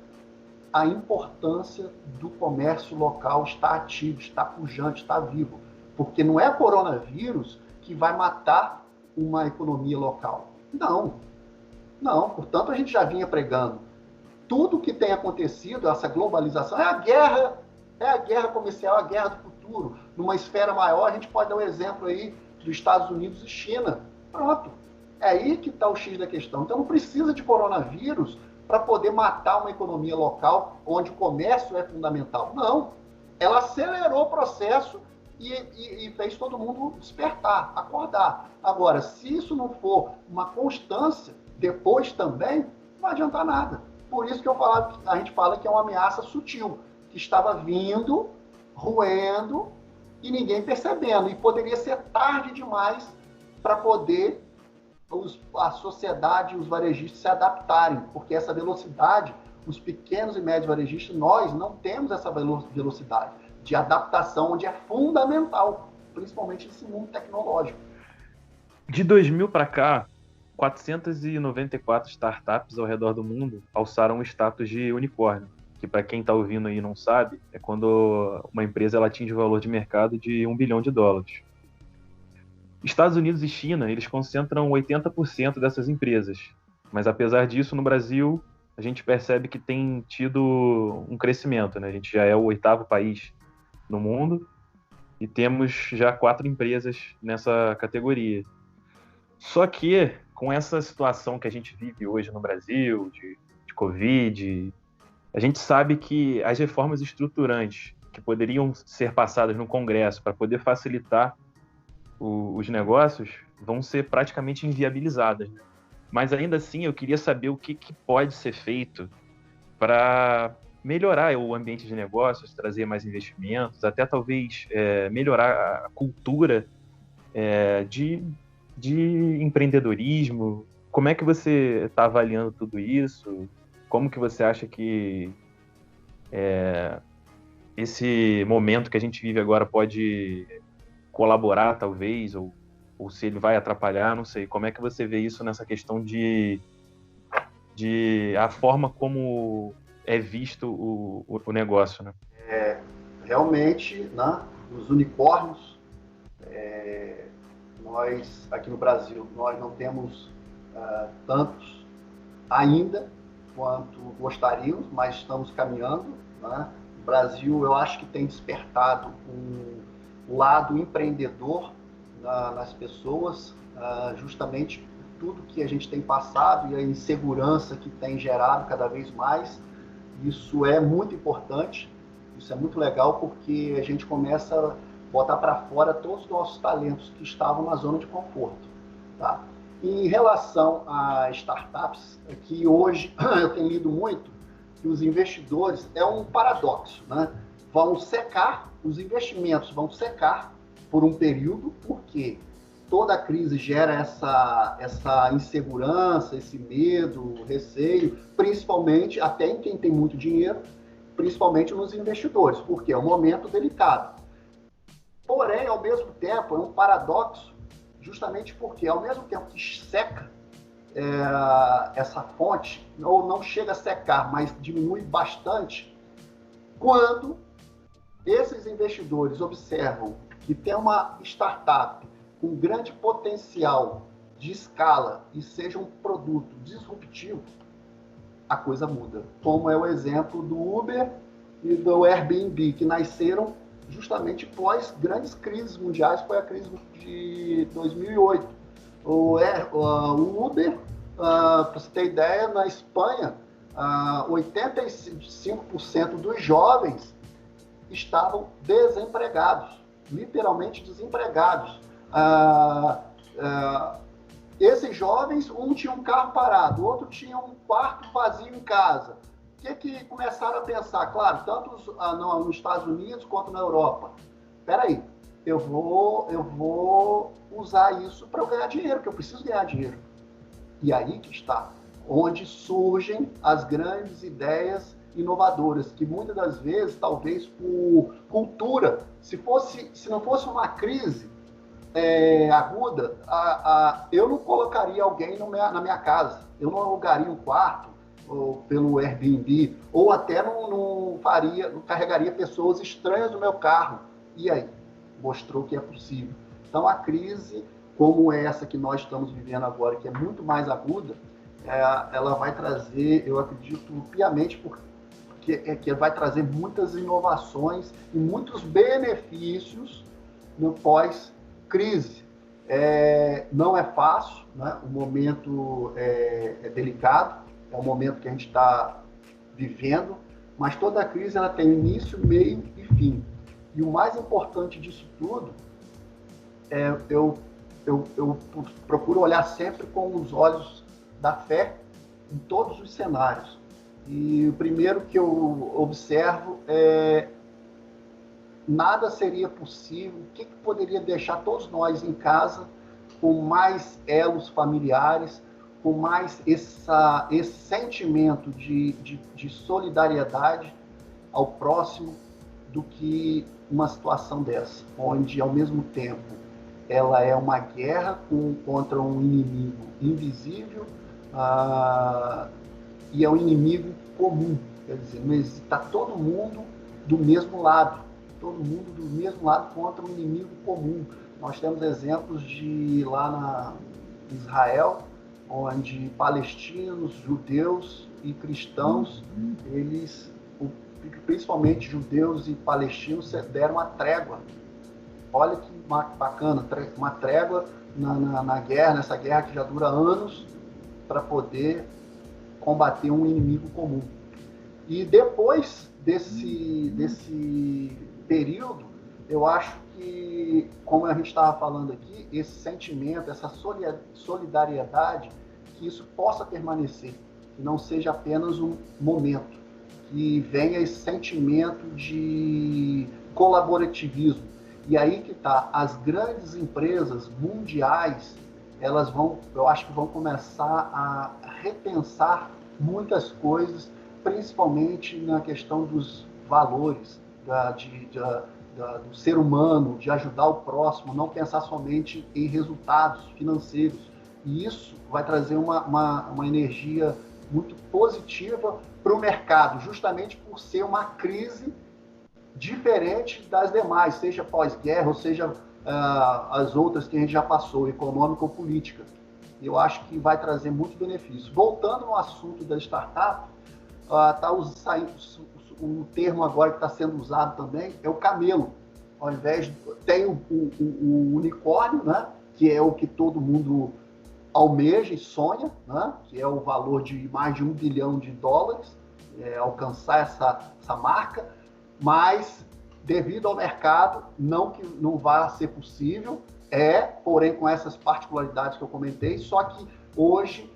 a importância do comércio local estar ativo, estar pujante, estar vivo. Porque não é coronavírus que vai matar uma economia local. Não, portanto a gente já vinha pregando. Tudo que tem acontecido, essa globalização, é a guerra comercial, a guerra do futuro. Numa esfera maior, a gente pode dar um exemplo aí dos Estados Unidos e China. Pronto. É aí que está o X da questão. Então não precisa de coronavírus para poder matar uma economia local onde o comércio é fundamental. Não. Ela acelerou o processo e fez todo mundo despertar, acordar. Agora, se isso não for uma constância, depois também, não vai adiantar nada. Por isso que a gente fala que é uma ameaça sutil, que estava vindo, roendo, e ninguém percebendo. E poderia ser tarde demais para poder a sociedade e os varejistas se adaptarem, porque essa velocidade, os pequenos e médios varejistas, nós não temos essa velocidade de adaptação, onde é fundamental, principalmente nesse mundo tecnológico. De 2000 para cá, 494 startups ao redor do mundo alçaram o status de unicórnio, que para quem está ouvindo aí e não sabe, é quando uma empresa ela atinge o valor de mercado de $1 bilhão. Estados Unidos e China, eles concentram 80% dessas empresas. Mas, apesar disso, no Brasil, a gente percebe que tem tido um crescimento, né? A gente já é o 8º país no mundo e temos já 4 empresas nessa categoria. Só que, com essa situação que a gente vive hoje no Brasil, de Covid, a gente sabe que as reformas estruturantes que poderiam ser passadas no Congresso para poder facilitar os negócios vão ser praticamente inviabilizadas. Né? Mas ainda assim, eu queria saber o que pode ser feito para melhorar o ambiente de negócios, trazer mais investimentos, até talvez melhorar a cultura de empreendedorismo. Como é que você está avaliando tudo isso? Como que você acha que esse momento que a gente vive agora pode colaborar, talvez, ou se ele vai atrapalhar, não sei. Como é que você vê isso nessa questão de a forma como é visto o negócio, né? Realmente, né, os unicórnios, nós, aqui no Brasil, nós não temos tantos ainda quanto gostaríamos, mas estamos caminhando, né? O Brasil, eu acho que tem despertado um lado empreendedor nas pessoas, justamente por tudo que a gente tem passado e a insegurança que tem gerado cada vez mais. Isso é muito importante, isso é muito legal, porque a gente começa a botar para fora todos os nossos talentos que estavam na zona de conforto. Tá? Em relação a startups, que hoje eu tenho lido muito, que os investidores, é um paradoxo, né? Vão secar, os investimentos vão secar por um período, porque toda a crise gera essa insegurança, esse medo, receio, principalmente até em quem tem muito dinheiro, principalmente nos investidores, porque é um momento delicado. Porém, ao mesmo tempo, é um paradoxo, justamente porque, ao mesmo tempo que seca essa fonte, ou não chega a secar, mas diminui bastante, quando esses investidores observam que tem uma startup com grande potencial de escala e seja um produto disruptivo, a coisa muda. Como é o exemplo do Uber e do Airbnb, que nasceram justamente pós grandes crises mundiais, foi a crise de 2008. O Uber, para você ter ideia, na Espanha, 85% dos jovens estavam desempregados, literalmente desempregados. Esses jovens, um tinha um carro parado, o outro tinha um quarto vazio em casa. O que começaram a pensar? Claro, tanto nos Estados Unidos quanto na Europa. Espera aí, eu vou usar isso para eu ganhar dinheiro, porque eu preciso ganhar dinheiro. E aí que está, onde surgem as grandes ideias inovadoras, que muitas das vezes, talvez por cultura, se não fosse uma crise aguda, eu não colocaria alguém na minha casa, eu não alugaria um quarto pelo Airbnb, ou até não carregaria pessoas estranhas no meu carro. E aí? Mostrou que é possível. Então, a crise, como essa que nós estamos vivendo agora, que é muito mais aguda, ela vai trazer, eu acredito piamente, que vai trazer muitas inovações e muitos benefícios no pós-crise. Não é fácil, né? O momento é delicado, é um momento que a gente está vivendo, mas toda a crise ela tem início, meio e fim. E o mais importante disso tudo eu procuro olhar sempre com os olhos da fé em todos os cenários. E o primeiro que eu observo nada seria possível, o que poderia deixar todos nós em casa com mais elos familiares, com mais esse sentimento de solidariedade ao próximo, do que uma situação dessa, onde ao mesmo tempo ela é uma guerra contra um inimigo invisível, e é um inimigo comum, quer dizer, está todo mundo do mesmo lado, contra um inimigo comum. Nós temos exemplos de lá em Israel, onde palestinos, judeus e cristãos, eles, principalmente judeus e palestinos, deram uma trégua. Olha que bacana, uma trégua na guerra, nessa guerra que já dura anos, para poder combater um inimigo comum. E depois desse período, eu acho que, como a gente estava falando aqui, esse sentimento, essa solidariedade, que isso possa permanecer, que não seja apenas um momento, que venha esse sentimento de colaborativismo. E aí que está, as grandes empresas mundiais, elas vão, eu acho que vão começar a repensar muitas coisas, principalmente na questão dos valores, do ser humano, de ajudar o próximo, não pensar somente em resultados financeiros. E isso vai trazer uma energia muito positiva para o mercado, justamente por ser uma crise diferente das demais, seja pós-guerra ou seja as outras que a gente já passou, econômica ou política. Eu acho que vai trazer muito benefício. Voltando no assunto da startup, o termo agora que está sendo usado também é o camelo. Ao invés de, tem o unicórnio, né, que é o que todo mundo almeja e sonha, né, que é o valor de mais de $1 bilhão, alcançar essa marca, mas devido ao mercado, não que não vá ser possível, porém com essas particularidades que eu comentei, só que hoje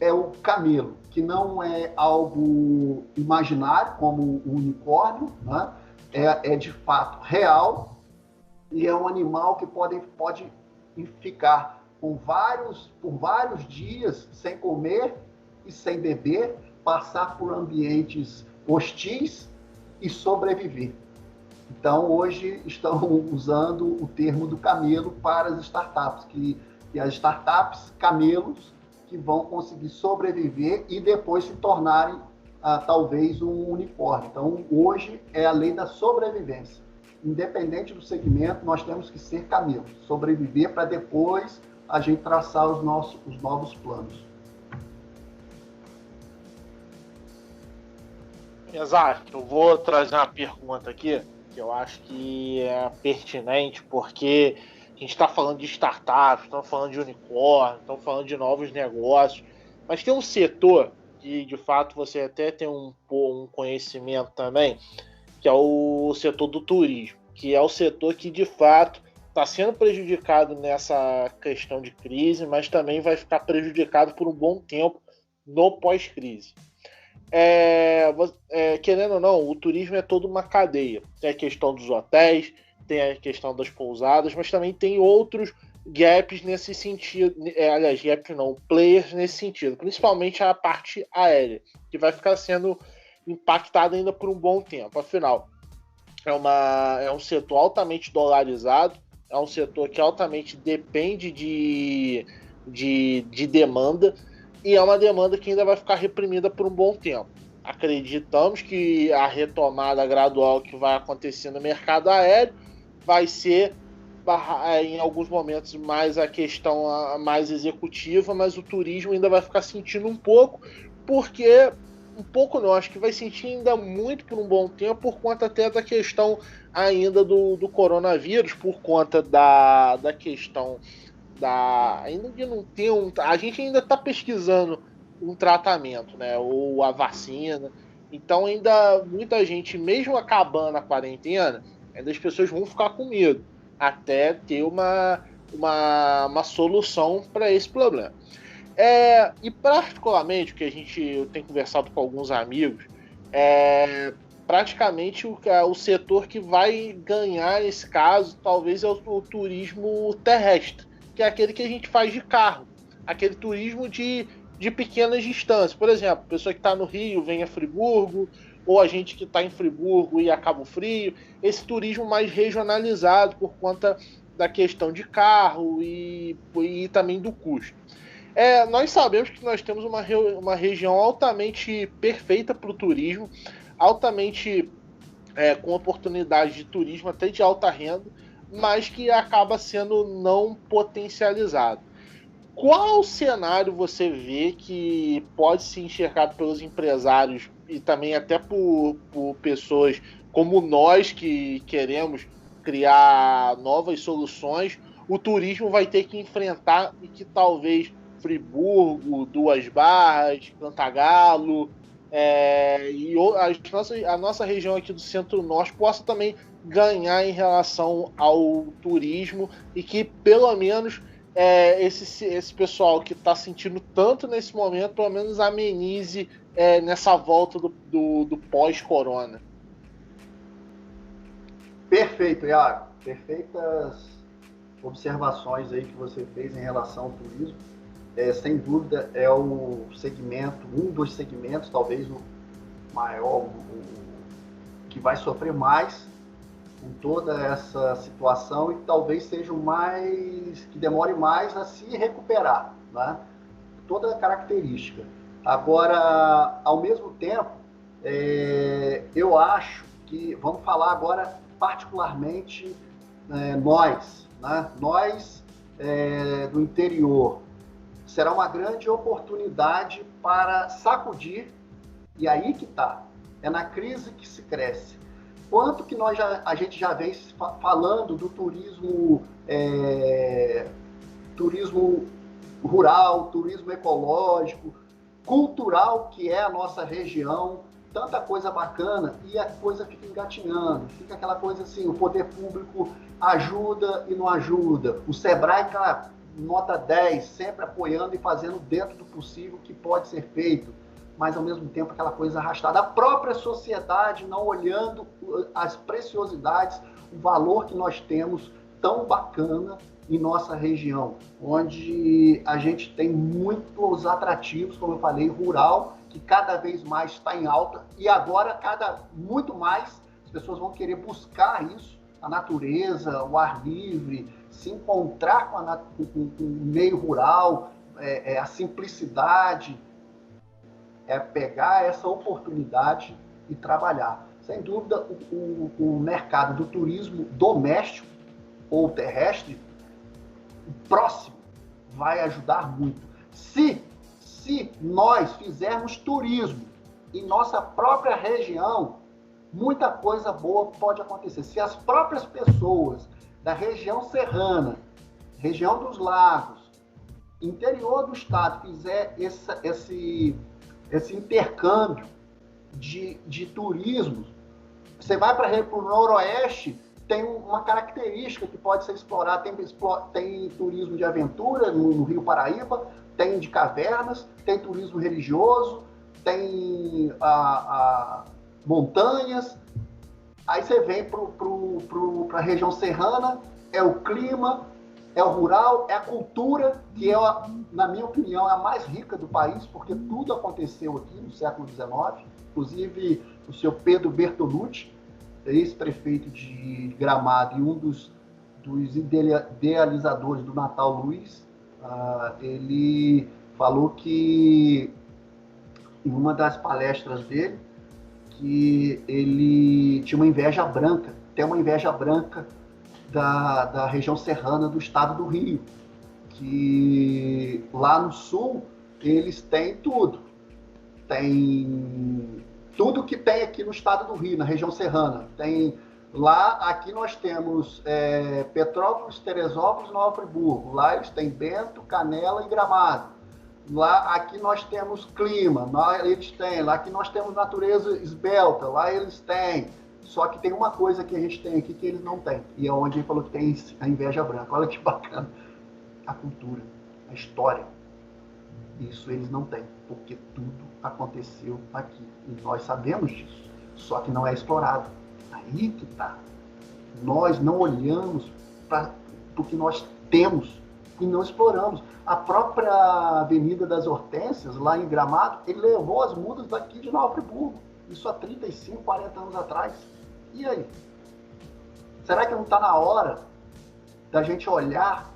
é o camelo, que não é algo imaginário, como o unicórnio, né? É de fato real, e é um animal que pode ficar por vários dias sem comer e sem beber, passar por ambientes hostis e sobreviver. Então, hoje estão usando o termo do camelo para as startups, que as startups camelos que vão conseguir sobreviver e depois se tornarem talvez um unicórnio. Então, hoje é a lei da sobrevivência. Independente do segmento, nós temos que ser camelos, sobreviver para depois a gente traçar os novos planos. Exato. Eu vou trazer uma pergunta aqui que eu acho que é pertinente, porque a gente está falando de startups, estamos falando de unicórnio, estamos falando de novos negócios, mas tem um setor que, de fato, você até tem um conhecimento também, que é o setor do turismo, que é o setor que, de fato, está sendo prejudicado nessa questão de crise, mas também vai ficar prejudicado por um bom tempo no pós-crise. Querendo ou não, o turismo é toda uma cadeia. Tem a questão dos hotéis, tem a questão das pousadas, mas também tem outros gaps nesse sentido. Gaps não, players nesse sentido, principalmente a parte aérea, que vai ficar sendo impactada ainda por um bom tempo. Afinal, é um setor altamente dolarizado, é um setor que altamente depende de demanda, e é uma demanda que ainda vai ficar reprimida por um bom tempo. Acreditamos que a retomada gradual que vai acontecer no mercado aéreo vai ser, em alguns momentos, mais a questão mais executiva, mas o turismo ainda vai ficar sentindo um pouco, porque acho que vai sentir ainda muito por um bom tempo, por conta até da questão ainda do coronavírus, por conta da questão ainda de não ter a gente ainda está pesquisando um tratamento, né, ou a vacina. Então ainda muita gente, mesmo acabando a quarentena, ainda as pessoas vão ficar com medo até ter uma solução para esse problema. E particularmente o que eu tenho conversado com alguns amigos, praticamente o setor que vai ganhar nesse caso talvez é o turismo terrestre, que é aquele que a gente faz de carro, aquele turismo de pequenas distâncias. Por exemplo, a pessoa que está no Rio vem a Friburgo, ou a gente que está em Friburgo e a Cabo Frio, esse turismo mais regionalizado por conta da questão de carro e também do custo. Nós sabemos que nós temos uma região altamente perfeita para o turismo, altamente com oportunidades de turismo até de alta renda, mas que acaba sendo não potencializado. Qual cenário você vê que pode ser enxergado pelos empresários e também até por pessoas como nós que queremos criar novas soluções, o turismo vai ter que enfrentar e que talvez Friburgo, Duas Barras, Cantagalo e a nossa região aqui do Centro-Norte possa também ganhar em relação ao turismo e que pelo menos esse pessoal que está sentindo tanto nesse momento, pelo menos amenize nessa volta do pós-corona. Perfeito, Iago. Perfeitas observações aí que você fez em relação ao turismo. Sem dúvida é o segmento, um dos segmentos, talvez o maior, o que vai sofrer mais com toda essa situação e talvez seja o mais, que demore mais a se recuperar, né? Toda a característica. Agora, ao mesmo tempo, eu acho que, vamos falar agora particularmente nós, né? Nós do interior, será uma grande oportunidade para sacudir, e aí que está, é na crise que se cresce. Quanto que a gente já vem falando do turismo rural, turismo ecológico, cultural, que é a nossa região, tanta coisa bacana, e a coisa fica engatinhando, fica aquela coisa assim, o poder público ajuda e não ajuda, o Sebrae, cara, nota 10, sempre apoiando e fazendo dentro do possível que pode ser feito, mas ao mesmo tempo aquela coisa arrastada. A própria sociedade não olhando as preciosidades, o valor que nós temos tão bacana em nossa região, onde a gente tem muitos atrativos, como eu falei, rural, que cada vez mais está em alta, e agora muito mais as pessoas vão querer buscar isso, a natureza, o ar livre, se encontrar com o meio rural, a simplicidade, pegar essa oportunidade e trabalhar. Sem dúvida, o mercado do turismo doméstico ou terrestre, próximo, vai ajudar muito. Se nós fizermos turismo em nossa própria região, muita coisa boa pode acontecer. Se as próprias pessoas da região serrana, região dos lagos, interior do estado, fizer esse intercâmbio de turismo, você vai para o noroeste, tem uma característica que pode ser explorada, tem turismo de aventura no Rio Paraíba, tem de cavernas, tem turismo religioso, tem montanhas. Aí você vem para a região serrana, é o clima, é o rural, é a cultura, que na minha opinião, é a mais rica do país, porque tudo aconteceu aqui no século XIX, inclusive o senhor Pedro Bertolucci, ex-prefeito de Gramado e um dos idealizadores do Natal Luz, ele falou que, em uma das palestras dele, que ele tinha uma inveja branca, tem uma inveja branca da região serrana do estado do Rio, que lá no sul eles têm tudo. Tem tudo que tem aqui no estado do Rio, na região serrana. Aqui nós temos Petrópolis, Teresópolis, Nova Friburgo. Lá eles têm Bento, Canela e Gramado. Aqui nós temos clima, aqui nós temos natureza esbelta, lá eles têm. Só que tem uma coisa que a gente tem aqui que eles não têm, e é onde ele falou que tem a inveja branca. Olha que bacana. A cultura, a história. Isso eles não têm, porque tudo aconteceu aqui. E nós sabemos disso, só que não é explorado. Aí que está. Nós não olhamos para o que nós temos e não exploramos. A própria Avenida das Hortênsias, lá em Gramado, ele levou as mudas daqui de Nova Friburgo. Isso há 35, 40 anos atrás. E aí? Será que não está na hora da gente olhar,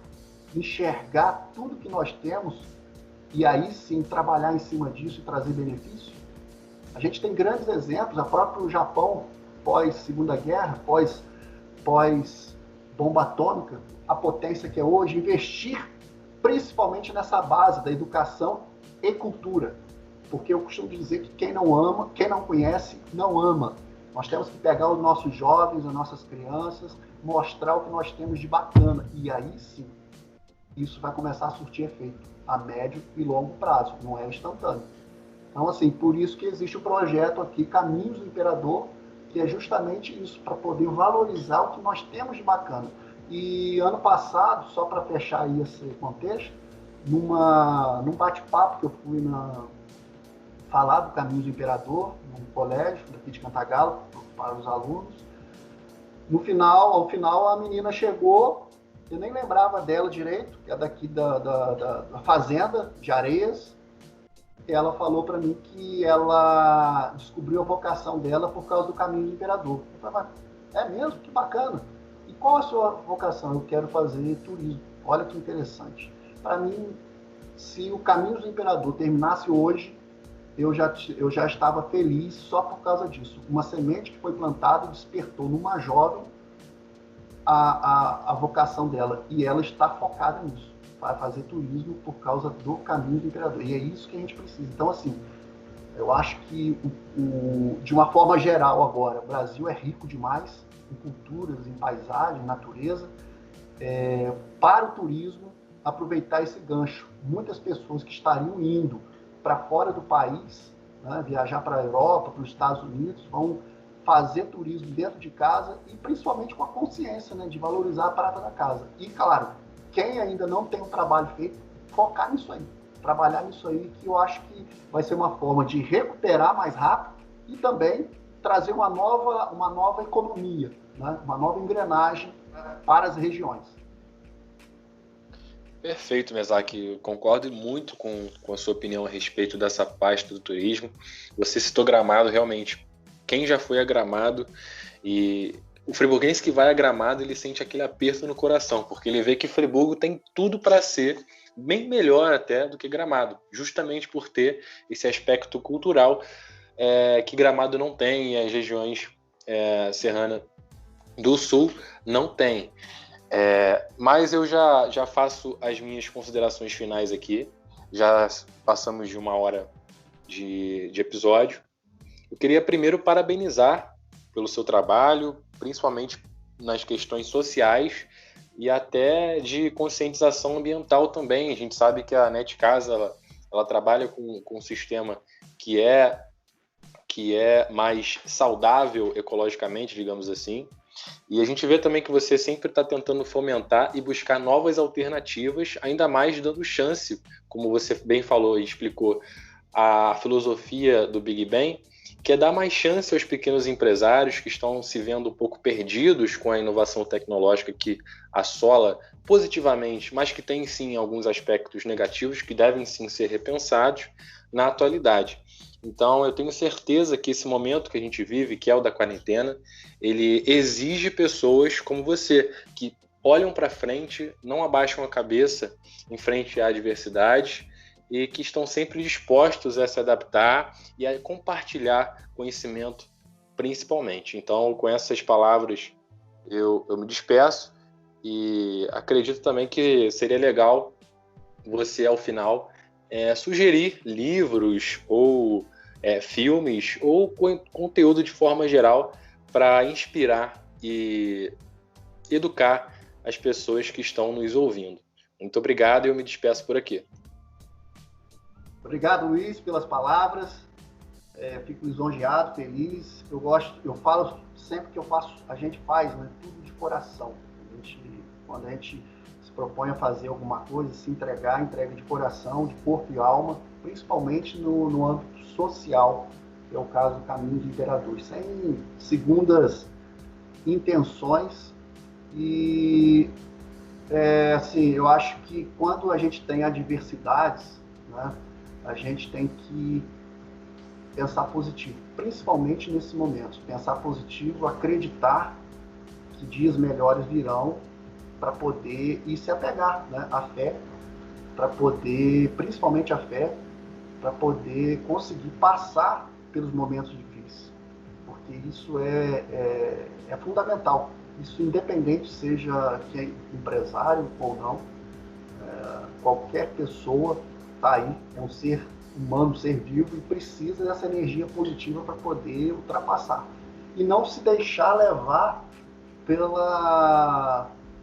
enxergar tudo que nós temos e aí sim trabalhar em cima disso e trazer benefício? A gente tem grandes exemplos, a próprio Japão, pós-Segunda Guerra, pós-bomba atômica, a potência que é hoje, investir principalmente nessa base da educação e cultura. Porque eu costumo dizer que quem não ama, quem não conhece, não ama. Nós temos que pegar os nossos jovens, as nossas crianças, mostrar o que nós temos de bacana. E aí sim, isso vai começar a surtir efeito a médio e longo prazo, não é instantâneo. Então, assim, por isso que existe o projeto aqui, Caminhos do Imperador, que é justamente isso, para poder valorizar o que nós temos de bacana. E ano passado, só para fechar aí esse contexto, num bate-papo que eu fui falar do Caminhos do Imperador, num colégio daqui de Cantagalo, para os alunos, ao final a menina chegou, eu nem lembrava dela direito, que é daqui da fazenda de Areias. Ela falou para mim que ela descobriu a vocação dela por causa do Caminho do Imperador. Eu falei, é mesmo? Que bacana. E qual a sua vocação? Eu quero fazer turismo. Olha que interessante. Para mim, se o Caminho do Imperador terminasse hoje, eu já estava feliz só por causa disso. Uma semente que foi plantada despertou numa jovem a vocação dela. E ela está focada nisso. Vai fazer turismo por causa do Caminho do Imperador. E é isso que a gente precisa. Então, assim, eu acho que, de uma forma geral agora, o Brasil é rico demais em culturas, em paisagem, natureza. Para o turismo, aproveitar esse gancho. Muitas pessoas que estariam indo para fora do país, né, viajar para a Europa, para os Estados Unidos, vão fazer turismo dentro de casa e principalmente com a consciência, né, de valorizar a prata da casa. E, claro, quem ainda não tem um trabalho feito, focar nisso aí, trabalhar nisso aí, que eu acho que vai ser uma forma de recuperar mais rápido e também trazer uma nova economia, né? Uma nova engrenagem para as regiões. Perfeito, Miyazaki. Eu concordo muito com a sua opinião a respeito dessa pasta do turismo. Você citou Gramado, realmente. Quem já foi a Gramado e o friburguense que vai a Gramado, ele sente aquele aperto no coração, porque ele vê que Friburgo tem tudo para ser bem melhor até do que Gramado, justamente por ter esse aspecto cultural que Gramado não tem e as regiões serranas do sul não tem. Mas eu já faço as minhas considerações finais aqui. Já passamos de 1 hora de episódio. Eu queria primeiro parabenizar pelo seu trabalho, principalmente nas questões sociais e até de conscientização ambiental também. A gente sabe que a Net Casa ela trabalha com um sistema que é mais saudável ecologicamente, digamos assim. E a gente vê também que você sempre está tentando fomentar e buscar novas alternativas, ainda mais dando chance, como você bem falou e explicou, a filosofia do Big Bang, que é dar mais chance aos pequenos empresários que estão se vendo um pouco perdidos com a inovação tecnológica que assola positivamente, mas que tem sim alguns aspectos negativos que devem sim ser repensados na atualidade. Então eu tenho certeza que esse momento que a gente vive, que é o da quarentena, ele exige pessoas como você, que olham para frente, não abaixam a cabeça em frente à adversidade, e que estão sempre dispostos a se adaptar e a compartilhar conhecimento, principalmente. Então, com essas palavras, eu me despeço e acredito também que seria legal você, ao final, sugerir livros ou filmes ou conteúdo de forma geral para inspirar e educar as pessoas que estão nos ouvindo. Muito obrigado e eu me despeço por aqui. Obrigado, Luiz, pelas palavras. Fico lisonjeado, feliz. Eu falo sempre que a gente faz, né, tudo de coração. Quando a gente se propõe a fazer alguma coisa, se entrega de coração, de corpo e alma, principalmente no âmbito social, que é o caso do Caminho do Imperador, sem segundas intenções. E assim, eu acho que quando a gente tem adversidades, né, a gente tem que pensar positivo, principalmente nesse momento. Pensar positivo, acreditar que dias melhores virão para poder e se apegar, né, à fé, para poder, principalmente a fé, para poder conseguir passar pelos momentos difíceis, porque isso é fundamental. Isso independente seja quem empresário ou não, qualquer pessoa está aí, é um ser humano, um ser vivo e precisa dessa energia positiva para poder ultrapassar. E não se deixar levar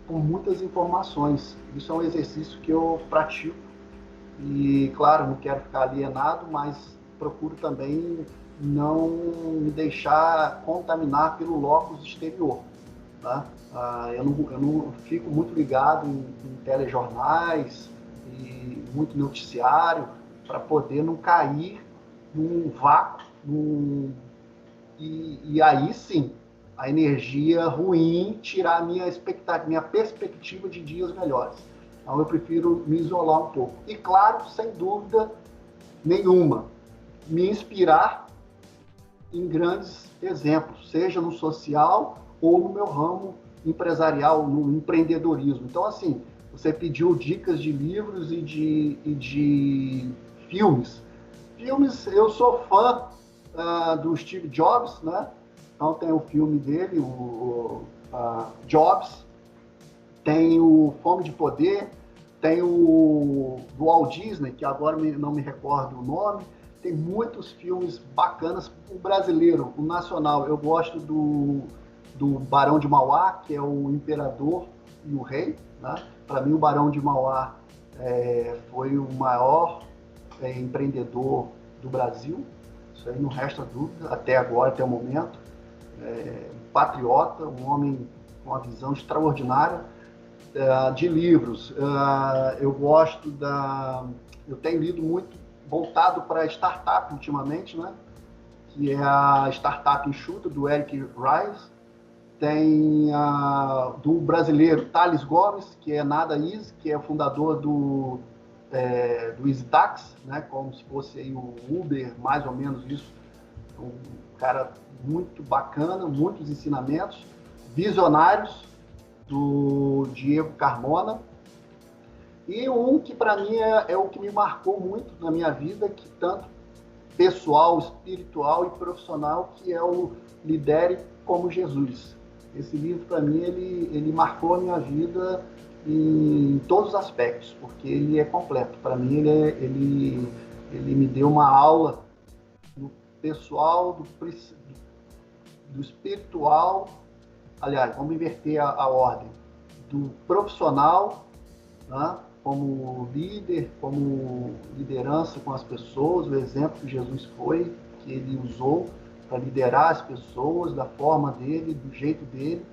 com muitas informações. Isso é um exercício que eu pratico e, claro, não quero ficar alienado, mas procuro também não me deixar contaminar pelo locus exterior. Tá? Eu não fico muito ligado em telejornais e muito noticiário para poder não cair num vácuo, e aí sim, a energia ruim tirar a minha perspectiva de dias melhores. Então eu prefiro me isolar um pouco. E claro, sem dúvida nenhuma, me inspirar em grandes exemplos, seja no social ou no meu ramo empresarial, no empreendedorismo. Então, assim, você pediu dicas de livros e de filmes. Filmes, eu sou fã do Steve Jobs, né? Então tem o filme dele, o Jobs, tem o Fome de Poder, tem o do Walt Disney, que agora não me recordo o nome. Tem muitos filmes bacanas. O brasileiro, o nacional, eu gosto do Barão de Mauá, que é o Imperador e o Rei. Né? Para mim, o Barão de Mauá foi o maior empreendedor do Brasil. Isso aí não resta dúvida, até agora, até o momento. Um patriota, um homem com uma visão extraordinária. De livros, eu tenho lido muito voltado para startup ultimamente, né? Que é a Startup Enxuta, do Eric Ries. Tem do brasileiro Thales Gomes, que é Nada Easy, que é o fundador do EasyTax, né? Como se fosse aí o Uber, mais ou menos isso. Um cara muito bacana, muitos ensinamentos. Visionários, do Diego Carmona. E um que para mim é o que me marcou muito na minha vida, que tanto pessoal, espiritual e profissional, que é o Lidere como Jesus. Esse livro para mim ele marcou a minha vida em todos os aspectos, porque ele é completo. Para mim ele me deu uma aula do pessoal, do espiritual. Aliás, vamos inverter a ordem do profissional, né, como líder, como liderança com as pessoas, o exemplo que Jesus foi, que ele usou para liderar as pessoas da forma dele, do jeito dele,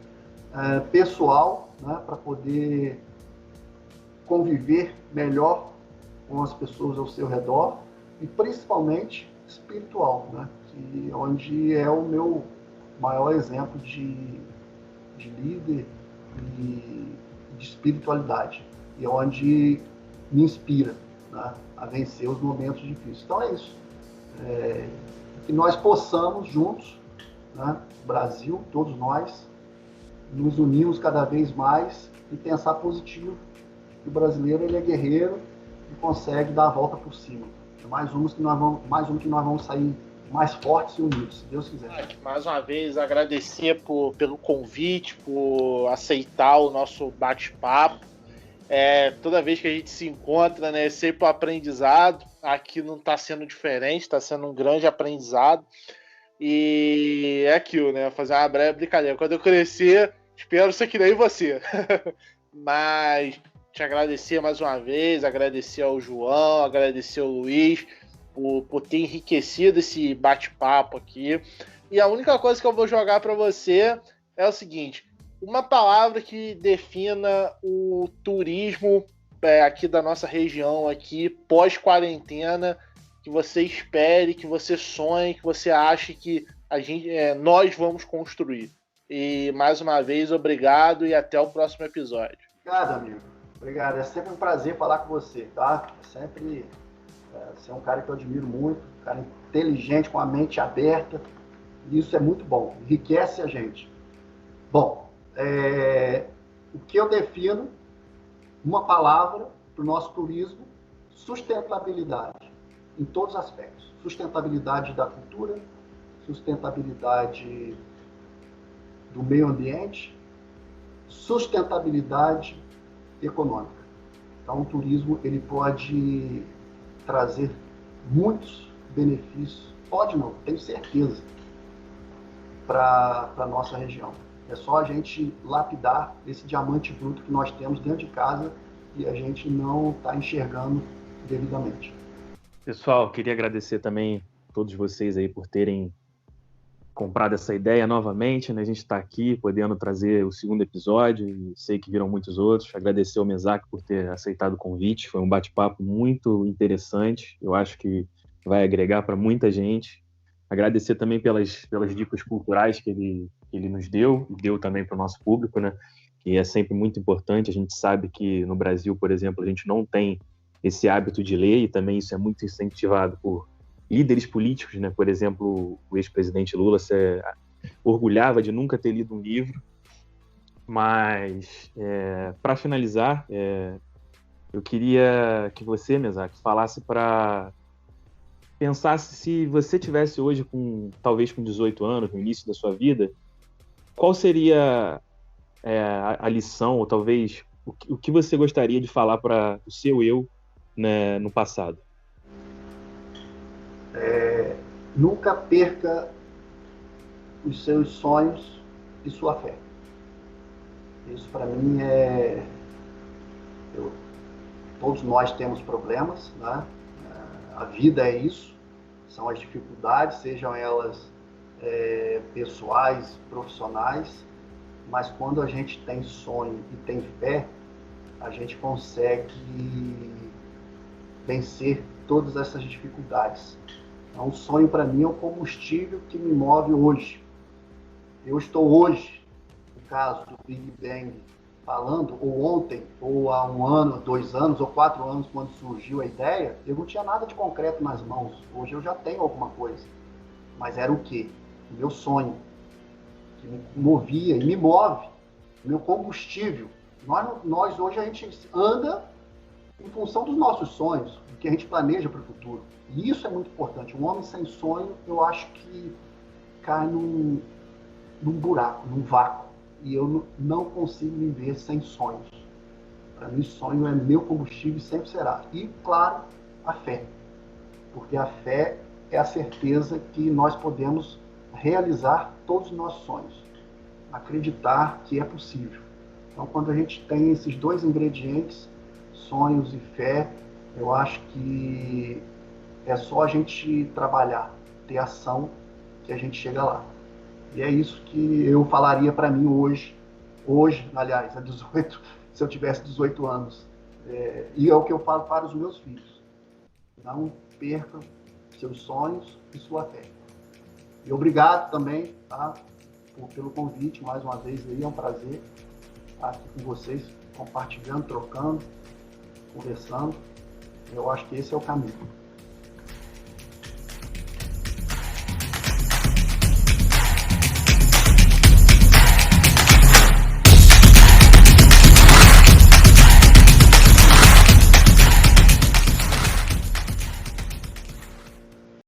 pessoal, né, para poder conviver melhor com as pessoas ao seu redor, e principalmente espiritual, né, onde é o meu maior exemplo de líder e de espiritualidade, e onde me inspira, né, a vencer os momentos difíceis. Então é isso. Que nós possamos juntos, né, Brasil, todos nós, nos unirmos cada vez mais e pensar positivo. O brasileiro ele é guerreiro e consegue dar a volta por cima. É mais um que nós vamos sair mais fortes e unidos, se Deus quiser. Mais uma vez, agradecer pelo convite, por aceitar o nosso bate-papo. Toda vez que a gente se encontra, né, é sempre um aprendizado. Aqui não está sendo diferente, está sendo um grande aprendizado. E é aquilo, né? Fazer uma breve brincadeira. Quando eu crescer, espero ser que nem você. Mas te agradecer mais uma vez, agradecer ao João, agradecer ao Luiz por ter enriquecido esse bate-papo aqui. E a única coisa que eu vou jogar para você é o seguinte: uma palavra que defina o turismo aqui da nossa região, aqui pós-quarentena, que você espere, que você sonhe, que você ache que nós vamos construir. E mais uma vez, obrigado e até o próximo episódio. Obrigado, amigo. Obrigado. É sempre um prazer falar com você, tá? Você é um cara que eu admiro muito, um cara inteligente, com a mente aberta. E isso é muito bom, enriquece a gente. Bom, o que eu defino, uma palavra para o nosso turismo: sustentabilidade, em todos os aspectos. Sustentabilidade da cultura, sustentabilidade do meio ambiente, sustentabilidade econômica. Então, o turismo ele pode trazer muitos benefícios, pode não, tenho certeza, para a nossa região. É só a gente lapidar esse diamante bruto que nós temos dentro de casa e a gente não está enxergando devidamente. Pessoal, queria agradecer também a todos vocês aí por terem comprado essa ideia novamente, né? A gente está aqui podendo trazer o segundo episódio e sei que viram muitos outros. Agradecer ao Mesaque por ter aceitado o convite, foi um bate-papo muito interessante, eu acho que vai agregar para muita gente. Agradecer também pelas dicas culturais que ele nos deu e deu também para o nosso público, né? Que é sempre muito importante. A gente sabe que no Brasil, por exemplo, a gente não tem esse hábito de ler e também isso é muito incentivado por líderes políticos, né? Por exemplo, o ex-presidente Lula se orgulhava de nunca ter lido um livro. Mas, para finalizar, eu queria que você, Mesaque, falasse para pensasse se você tivesse hoje talvez com 18 anos, no início da sua vida, qual seria a lição, ou talvez o que você gostaria de falar para o seu eu, né, no passado? Nunca perca os seus sonhos e sua fé. Isso para mim todos nós temos problemas, né? A vida é isso, são as dificuldades, sejam elas pessoais, profissionais, mas quando a gente tem sonho e tem fé, a gente consegue vencer todas essas dificuldades. Então, o sonho para mim é o combustível que me move hoje. Eu estou hoje, no caso do Big Bang, falando, ou ontem, ou há 1 ano, 2 anos, ou 4 anos, quando surgiu a ideia, eu não tinha nada de concreto nas mãos. Hoje eu já tenho alguma coisa. Mas era o quê? O meu sonho, que me movia e me move, o meu combustível. Nós hoje a gente anda em função dos nossos sonhos, do que a gente planeja para o futuro. E isso é muito importante. Um homem sem sonho, eu acho que cai num buraco, num vácuo. E eu não consigo viver sem sonhos. Para mim, sonho é meu combustível e sempre será. E, claro, a fé. Porque a fé é a certeza que nós podemos realizar todos os nossos sonhos. Acreditar que é possível. Então, quando a gente tem esses 2 ingredientes, sonhos e fé, eu acho que é só a gente trabalhar, ter ação, que a gente chega lá. E é isso que eu falaria para mim hoje, aliás, se eu tivesse 18 anos. E é o que eu falo para os meus filhos. Não percam seus sonhos e sua fé. E obrigado também, tá, pelo convite, mais uma vez, aí, é um prazer estar aqui com vocês, compartilhando, trocando, conversando. Eu acho que esse é o caminho.